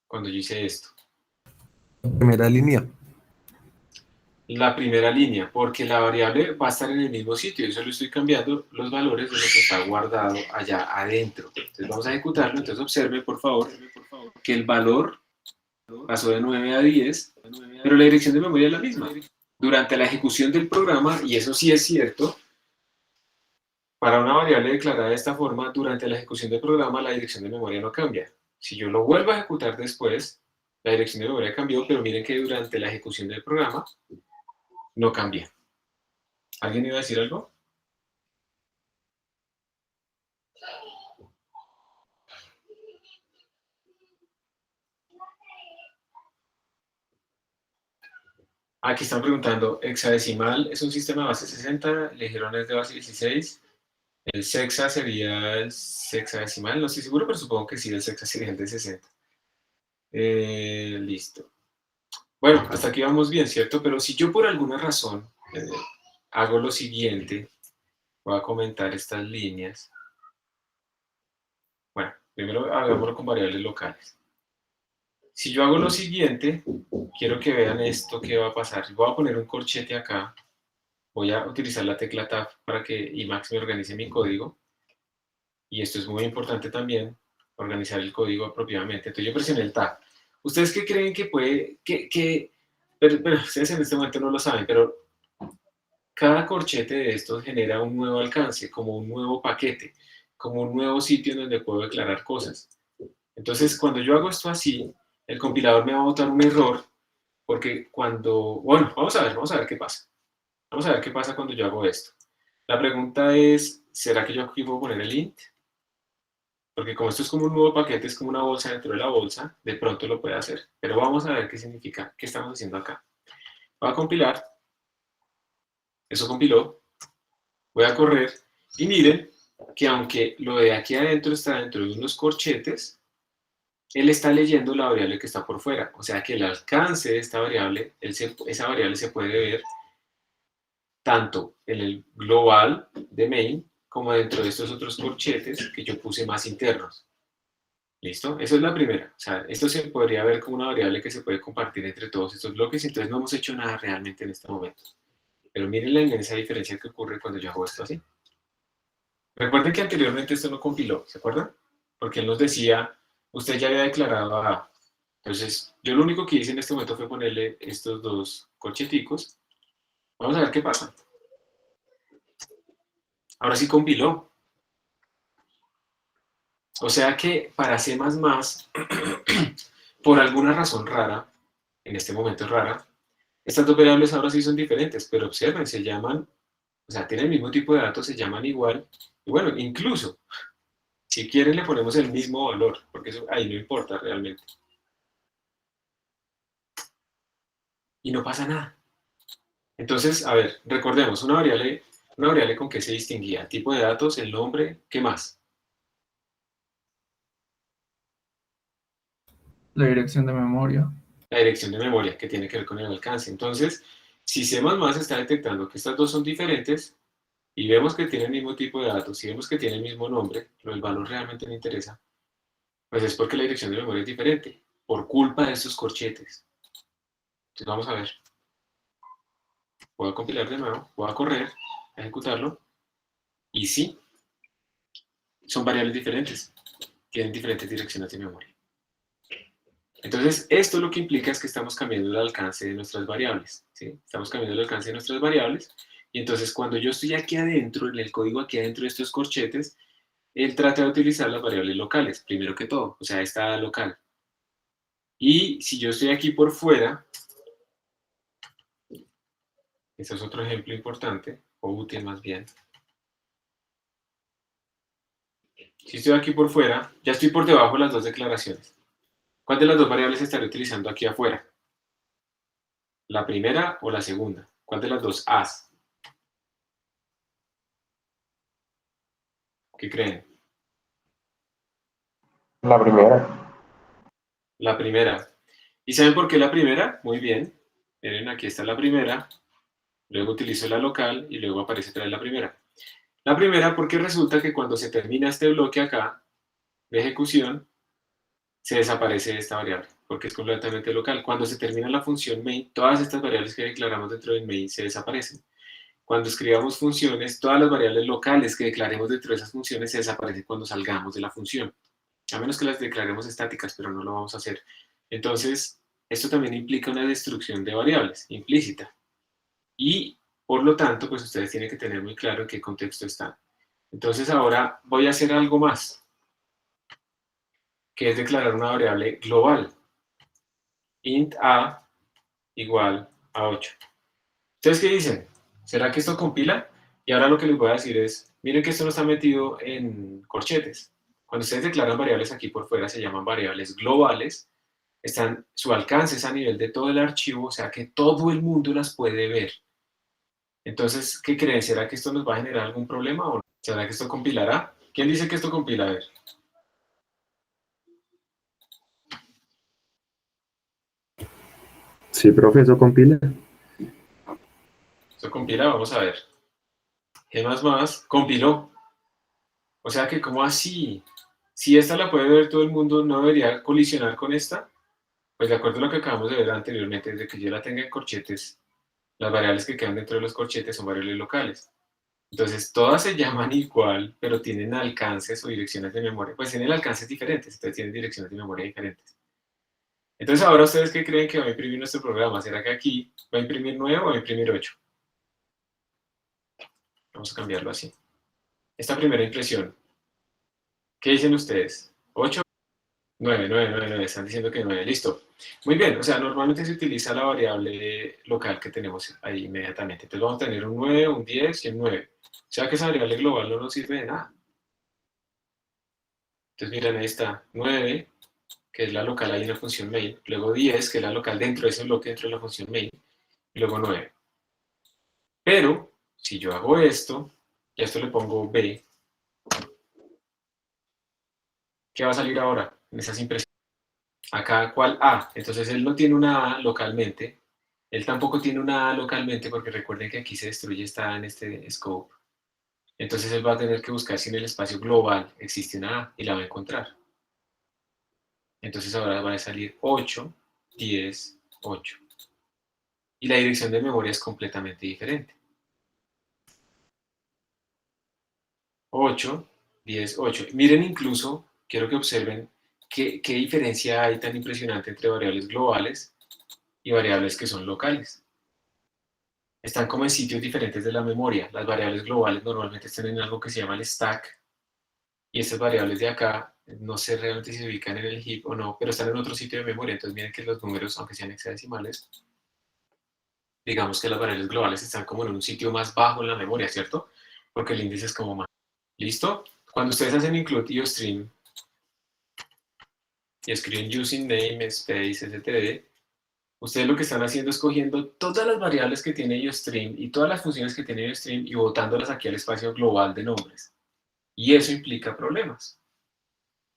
Cuando yo hice esto. Primera línea. La primera línea, porque la variable va a estar en el mismo sitio. Yo solo estoy cambiando los valores de lo que está guardado allá adentro. Entonces vamos a ejecutarlo. Entonces observe, por favor, que el valor pasó de 9 a 10, pero la dirección de memoria es la misma. Durante la ejecución del programa, y eso sí es cierto, para una variable declarada de esta forma, durante la ejecución del programa, la dirección de memoria no cambia. Si yo lo vuelvo a ejecutar después, la dirección de memoria cambió, pero miren que durante la ejecución del programa no cambia. ¿Alguien iba a decir algo? Aquí están preguntando, ¿hexadecimal es un sistema de base 60? ¿Le dijeron es de base 16? El sexa sería el sexadecimal, no estoy seguro, pero supongo que sí, el sexa sería el de 60. Listo. Bueno, hasta aquí vamos bien, ¿cierto? Pero si yo por alguna razón hago lo siguiente, voy a comentar estas líneas. Bueno, primero hagámoslo con variables locales. Si yo hago lo siguiente, quiero que vean esto que va a pasar. Voy a poner un corchete acá. Voy a utilizar la tecla Tab para que Emacs me organice mi código. Y esto es muy importante también, organizar el código apropiadamente. Entonces yo presioné el Tab. ¿Ustedes qué creen que puede, pero ustedes en este momento no lo saben, pero cada corchete de estos genera un nuevo alcance, como un nuevo paquete, como un nuevo sitio en donde puedo declarar cosas. Entonces, cuando yo hago esto así, el compilador me va a botar un error, porque bueno, vamos a ver qué pasa. Vamos a ver qué pasa cuando yo hago esto. La pregunta es, ¿será que yo aquí puedo poner el int? Porque como esto es como un nuevo paquete, es como una bolsa dentro de la bolsa, de pronto lo puede hacer. Pero vamos a ver qué significa, qué estamos haciendo acá. Voy a compilar. Eso compiló. Voy a correr. Y miren que aunque lo de aquí adentro está dentro de unos corchetes, él está leyendo la variable que está por fuera. O sea que el alcance de esta variable, esa variable se puede ver tanto en el global de main como dentro de estos otros corchetes que yo puse más internos. ¿Listo? Eso es la primera. O sea, esto se podría ver como una variable que se puede compartir entre todos estos bloques, entonces no hemos hecho nada realmente en este momento. Pero miren la inmensa diferencia que ocurre cuando yo hago esto así. Recuerden que anteriormente esto no compiló, ¿se acuerdan? Porque él nos decía, usted ya había declarado A. Entonces, yo lo único que hice en este momento fue ponerle estos dos corcheticos. Vamos a ver qué pasa. Ahora sí compiló. O sea que para C++, por alguna razón rara, en este momento es rara, estas dos variables ahora sí son diferentes, pero observen, se llaman, o sea, tienen el mismo tipo de datos, se llaman igual, y bueno, incluso, si quieren le ponemos el mismo valor, porque eso ahí no importa realmente. Y no pasa nada. Entonces, a ver, recordemos, una variable con qué se distinguía, tipo de datos, el nombre, ¿qué más? La dirección de memoria. La dirección de memoria, que tiene que ver con el alcance. Entonces, si C++ está detectando que estas dos son diferentes, y vemos que tienen el mismo tipo de datos, y vemos que tienen el mismo nombre, pero el valor realmente no interesa, pues es porque la dirección de memoria es diferente, por culpa de estos corchetes. Entonces vamos a ver. Voy a compilar de nuevo, voy a correr, a ejecutarlo, y sí, son variables diferentes, tienen diferentes direcciones de memoria. Entonces, esto lo que implica es que estamos cambiando el alcance de nuestras variables, ¿sí? Estamos cambiando el alcance de nuestras variables, y entonces cuando yo estoy aquí adentro, en el código aquí adentro de estos corchetes, él trata de utilizar las variables locales, primero que todo, o sea, esta local. Y si yo estoy aquí por fuera, este es otro ejemplo importante, o útil más bien. Si estoy aquí por fuera, ya estoy por debajo de las dos declaraciones. ¿Cuál de las dos variables estaré utilizando aquí afuera? ¿La primera o la segunda? ¿Cuál de las dos A's? ¿Qué creen? La primera. La primera. ¿Y saben por qué la primera? Muy bien. Miren, aquí está la primera, luego utilizo la local y luego aparece otra vez la primera. La primera porque resulta que cuando se termina este bloque acá de ejecución, se desaparece esta variable, porque es completamente local. Cuando se termina la función main, todas estas variables que declaramos dentro del main se desaparecen. Cuando escribamos funciones, todas las variables locales que declaremos dentro de esas funciones se desaparecen cuando salgamos de la función. A menos que las declaremos estáticas, pero no lo vamos a hacer. Entonces, esto también implica una destrucción de variables implícita. Y, por lo tanto, pues ustedes tienen que tener muy claro en qué contexto están. Entonces, ahora voy a hacer algo más, que es declarar una variable global. Int a igual a 8. ¿Ustedes qué dicen? ¿Será que esto compila? Y ahora lo que les voy a decir es, miren que esto no está metido en corchetes. Cuando ustedes declaran variables aquí por fuera, se llaman variables globales. Su alcance es a nivel de todo el archivo, o sea que todo el mundo las puede ver. Entonces, ¿qué creen? ¿Será que esto nos va a generar algún problema o no? ¿Será que esto compilará? ¿Quién dice que esto compila? A ver. Sí, profe, eso compila. ¿Esto compila? Vamos a ver. G++ compiló. O sea que, ¿cómo así? Si esta la puede ver todo el mundo, ¿no debería colisionar con esta? Pues de acuerdo a lo que acabamos de ver anteriormente, desde que yo la tenga en corchetes, las variables que quedan dentro de los corchetes son variables locales. Entonces, todas se llaman igual, pero tienen alcances o direcciones de memoria. Pues tienen alcances diferentes, entonces tienen direcciones de memoria diferentes. Entonces, ahora ustedes, ¿qué creen que va a imprimir nuestro programa? ¿Será que aquí va a imprimir 9 o va a imprimir 8? Vamos a cambiarlo así. Esta primera impresión, ¿qué dicen ustedes? ¿8? 9, 9, 9, 9, están diciendo que 9, listo. Muy bien, o sea, normalmente se utiliza la variable local que tenemos ahí inmediatamente. Entonces vamos a tener un 9, un 10 y un 9. O sea que esa variable global no nos sirve de nada. Entonces miren, ahí está 9, que es la local ahí en la función main, luego 10, que es la local dentro de ese bloque, dentro de la función main, y luego 9. Pero, si yo hago esto, y a esto le pongo B, ¿qué va a salir ahora en esas impresiones? Acá, ¿cuál A? Entonces él no tiene una A localmente, él tampoco tiene una A localmente porque recuerden que aquí se destruye esta A en este scope. Entonces él va a tener que buscar si en el espacio global existe una A y la va a encontrar. Entonces ahora va a salir 8, 10, 8. Y la dirección de memoria es completamente diferente. 8, 10, 8. Miren incluso, quiero que observen qué diferencia hay tan impresionante entre variables globales y variables que son locales. Están como en sitios diferentes de la memoria. Las variables globales normalmente están en algo que se llama el stack, y estas variables de acá, no sé realmente si se ubican en el heap o no, pero están en otro sitio de memoria. Entonces miren que los números, aunque sean hexadecimales, digamos que las variables globales están como en un sitio más bajo en la memoria, ¿cierto? Porque el índice es como más. ¿Listo? Cuando ustedes hacen include iostream y escriben using name space std, Ustedes lo que están haciendo es cogiendo todas las variables que tiene IOStream y todas las funciones que tiene IOStream y botándolas aquí al espacio global de nombres. Y eso implica problemas.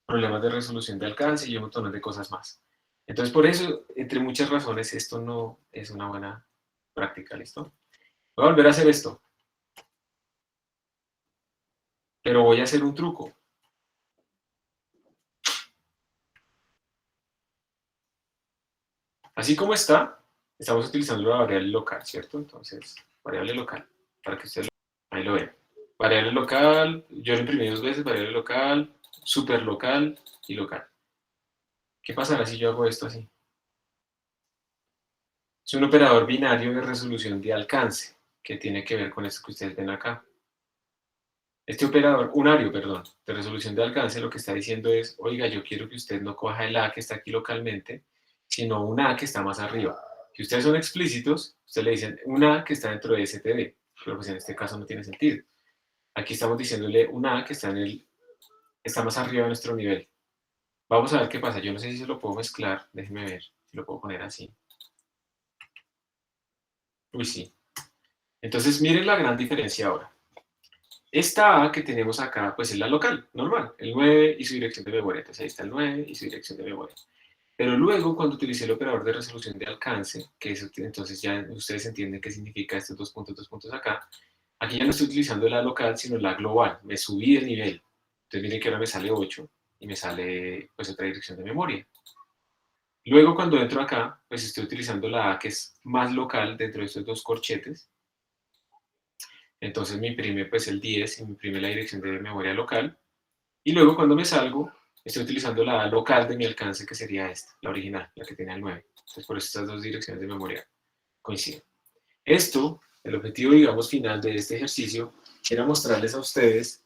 Problemas de resolución de alcance y un montón de cosas más. Entonces, por eso, entre muchas razones, esto no es una buena práctica, ¿listo? Voy a volver a hacer esto. Pero voy a hacer un truco. Así como está, estamos utilizando la variable local, ¿cierto? Entonces, variable local, para que ustedes ahí lo vean. Variable local, yo lo imprimí 2 veces, variable local, super local y local. ¿Qué pasará si yo hago esto así? Es un operador binario de resolución de alcance, que tiene que ver con esto que ustedes ven acá. Este operador, unario, perdón, de resolución de alcance, lo que está diciendo es, oiga, yo quiero que usted no coja el A que está aquí localmente, sino un A que está más arriba. Si ustedes son explícitos, ustedes le dicen un A que está dentro de STD, pero pues en este caso no tiene sentido. Aquí estamos diciéndole un A que está más arriba de nuestro nivel. Vamos a ver qué pasa. Yo no sé si se lo puedo mezclar, déjenme ver si lo puedo poner así. Uy, sí. Entonces miren la gran diferencia ahora. Esta A que tenemos acá, pues es la local, normal, el 9 y su dirección de memoria. Entonces ahí está el 9 y su dirección de memoria. Pero luego, cuando utilicé el operador de resolución de alcance, que eso, entonces ya ustedes entienden qué significa estos 2 puntos acá, aquí ya no estoy utilizando la local, sino la global. Me subí de nivel. Entonces miren que ahora me sale 8 y me sale pues otra dirección de memoria. Luego, cuando entro acá, pues estoy utilizando la A que es más local dentro de estos 2 corchetes. Entonces me imprime pues el 10 y me imprime la dirección de memoria local. Y luego cuando me salgo, estoy utilizando la local de mi alcance, que sería esta, la original, la que tenía el 9. Entonces por eso estas 2 direcciones de memoria coinciden. Esto, el objetivo, digamos, final de este ejercicio, era mostrarles a ustedes,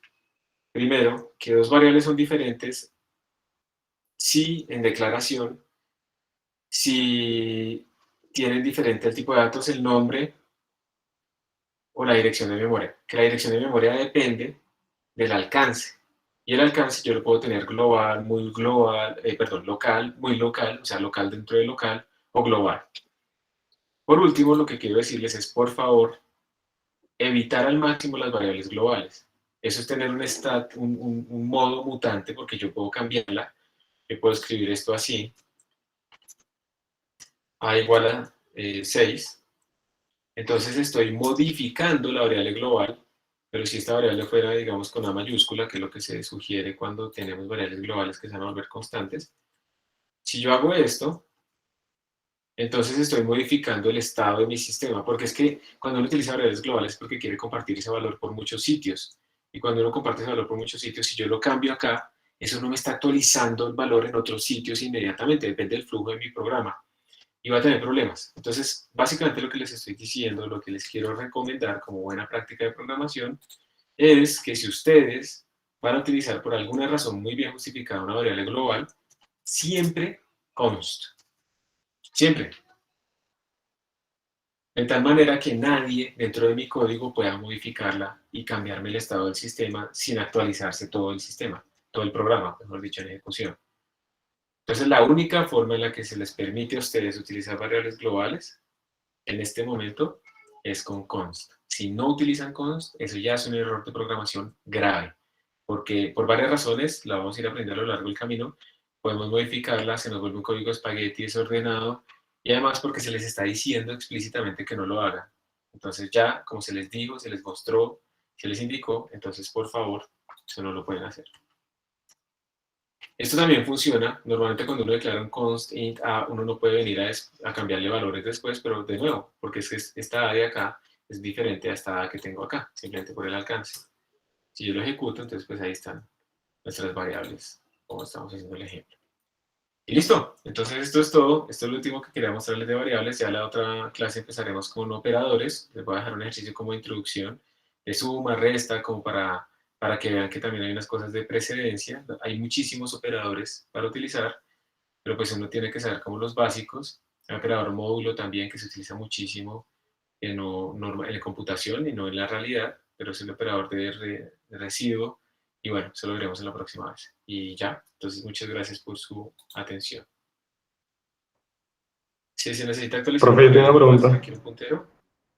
primero, que 2 variables son diferentes si en declaración, si tienen diferente el tipo de datos, el nombre o la dirección de memoria. Que la dirección de memoria depende del alcance. Y el alcance yo lo puedo tener global, muy global, local, muy local, o sea, local dentro de local, o global. Por último, lo que quiero decirles es, por favor, evitar al máximo las variables globales. Eso es tener un modo mutante, porque yo puedo cambiarla. Yo puedo escribir esto así, A igual a 6. Entonces estoy modificando la variable global, pero si esta variable fuera, digamos, con A mayúscula, que es lo que se sugiere cuando tenemos variables globales que se van a volver constantes, si yo hago esto, entonces estoy modificando el estado de mi sistema, porque es que cuando uno utiliza variables globales es porque quiere compartir ese valor por muchos sitios, y cuando uno comparte ese valor por muchos sitios, si yo lo cambio acá, eso no me está actualizando el valor en otros sitios inmediatamente, depende del flujo de mi programa, y va a tener problemas. Entonces, básicamente lo que les estoy diciendo, lo que les quiero recomendar como buena práctica de programación, es que si ustedes van a utilizar por alguna razón muy bien justificada una variable global, siempre const. Siempre. De tal manera que nadie dentro de mi código pueda modificarla y cambiarme el estado del sistema sin actualizarse todo el sistema, todo el programa, mejor dicho, en ejecución. Entonces, la única forma en la que se les permite a ustedes utilizar variables globales en este momento es con const. Si no utilizan const, eso ya es un error de programación grave, porque por varias razones, la vamos a ir aprendiendo a lo largo del camino, podemos modificarla, se nos vuelve un código espagueti desordenado, y además porque se les está diciendo explícitamente que no lo hagan. Entonces ya, como se les dijo, se les mostró, se les indicó, entonces por favor, eso no lo pueden hacer. Esto también funciona, normalmente cuando uno declara un const int a, uno no puede venir a cambiarle valores después, pero de nuevo, porque es que esta a de acá es diferente a esta a que tengo acá, simplemente por el alcance. Si yo lo ejecuto, entonces pues ahí están nuestras variables, como estamos haciendo el ejemplo. Y listo, entonces esto es todo, esto es lo último que quería mostrarles de variables, ya la otra clase empezaremos con operadores, les voy a dejar un ejercicio como introducción, de suma, resta, como para que vean que también hay unas cosas de precedencia, hay muchísimos operadores para utilizar, pero pues uno tiene que saber como los básicos, el operador módulo también que se utiliza muchísimo en la computación y no en la realidad, pero es el operador de residuo, y bueno, eso lo veremos en la próxima vez. Y ya, entonces muchas gracias por su atención. Si se necesita actualizar Profe, yo tengo una variable global, pregunta. aquí un puntero.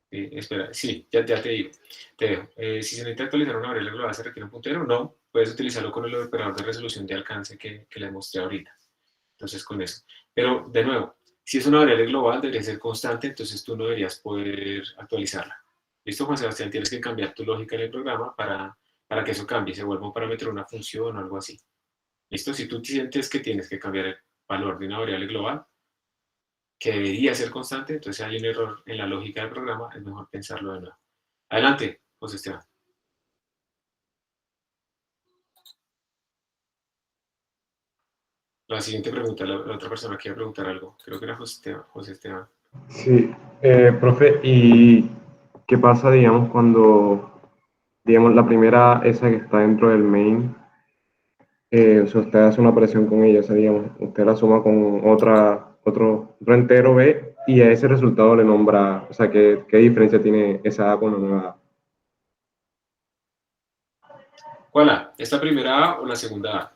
Espera, sí, ya te digo, te dejo. Si se necesita actualizar una variable global, ¿se requiere un puntero? No, puedes utilizarlo con el operador de resolución de alcance que les mostré ahorita. Entonces, con eso. Pero, de nuevo, si es una variable global, debería ser constante, entonces tú no deberías poder actualizarla. ¿Listo, Juan Sebastián? Tienes que cambiar tu lógica en el programa para que eso cambie, se vuelva un parámetro de una función o algo así. ¿Listo? Si tú sientes que tienes que cambiar el valor de una variable global, que debería ser constante, entonces hay un error en la lógica del programa, es mejor pensarlo de nuevo. Adelante, José Esteban. La siguiente pregunta, la otra persona quiere preguntar algo. Creo que era José Esteban. Sí, profe, ¿y qué pasa, digamos, cuando, digamos, la primera, esa que está dentro del main, o sea, usted hace una operación con ella, o sea, digamos, usted la suma con otro entero B y a ese resultado le nombra, o sea, ¿qué diferencia tiene esa A con la nueva A? ¿Cuál A? ¿Esta primera A o la segunda A?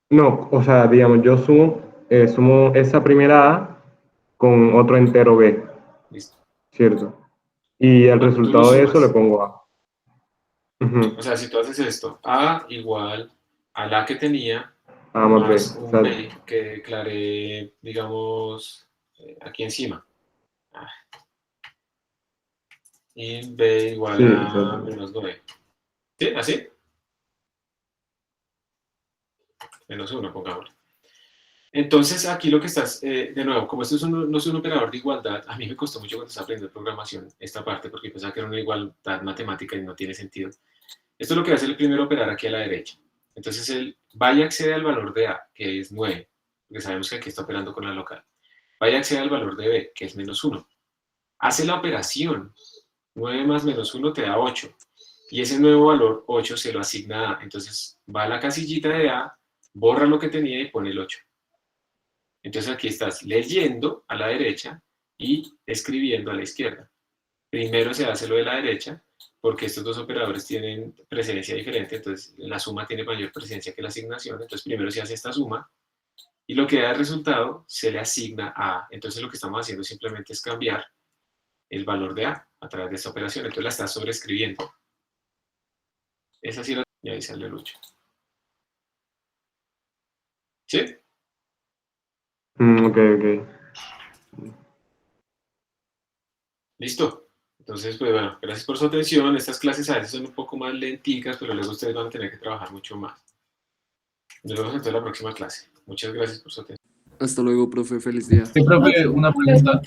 No, o sea, digamos, yo sumo esa primera A con otro entero B, Listo. ¿cierto? Y al Cuando tú lo resultado de eso le sumas, pongo A. Ujú. o sea, si tú haces esto, A igual a la que tenía A más B. más O un sea, B que declaré, digamos, aquí encima. Ah, y B igual sí, a exacto. menos 9. ¿Sí? ¿Así? Menos 1, pongámoslo. Entonces, aquí lo que estás, de nuevo, como esto no es un operador de igualdad, a mí me costó mucho cuando estaba aprendiendo programación esta parte, porque pensaba que era una igualdad matemática y no tiene sentido. Esto es lo que hace el primer operar aquí a la derecha. Entonces, él va y accede al valor de A, que es 9, porque sabemos que aquí está operando con la local. Va y accede al valor de B, que es menos 1. Hace la operación. 9 más menos 1 te da 8. Y ese nuevo valor 8 se lo asigna a A. Entonces, va a la casillita de A, borra lo que tenía y pone el 8. Entonces aquí estás leyendo a la derecha y escribiendo a la izquierda. Primero se hace lo de la derecha, porque estos dos operadores tienen precedencia diferente, entonces la suma tiene mayor precedencia que la asignación, entonces primero se hace esta suma, y lo que da el resultado se le asigna a A. Entonces lo que estamos haciendo simplemente es cambiar el valor de A través de esta operación, entonces la estás sobreescribiendo. Esa sí la... Y ahí sale el 8. ¿Sí? Ok, ok. ¿Listo? Entonces, pues bueno, gracias por su atención. Estas clases a veces son un poco más lenticas, pero luego ustedes van a tener que trabajar mucho más. Nos vemos entonces en la próxima clase. Muchas gracias por su atención. Hasta luego, profe. Feliz día. Sí, profe, una pregunta.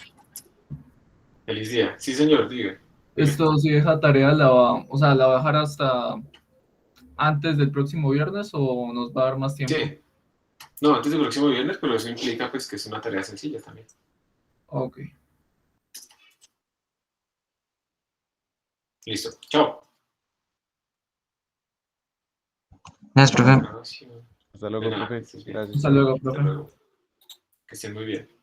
Feliz día. Sí, señor, diga. ¿Esto si deja tarea o sea, la va a dejar hasta antes del próximo viernes o nos va a dar más tiempo? Sí. No, antes del próximo viernes, pero eso implica pues que es una tarea sencilla también. Ok. Listo. Chao. Gracias, profe. Grabación. Hasta De luego, nada, que profe. estés bien. Gracias. Hasta luego, Hasta profe. luego. Que estén muy bien.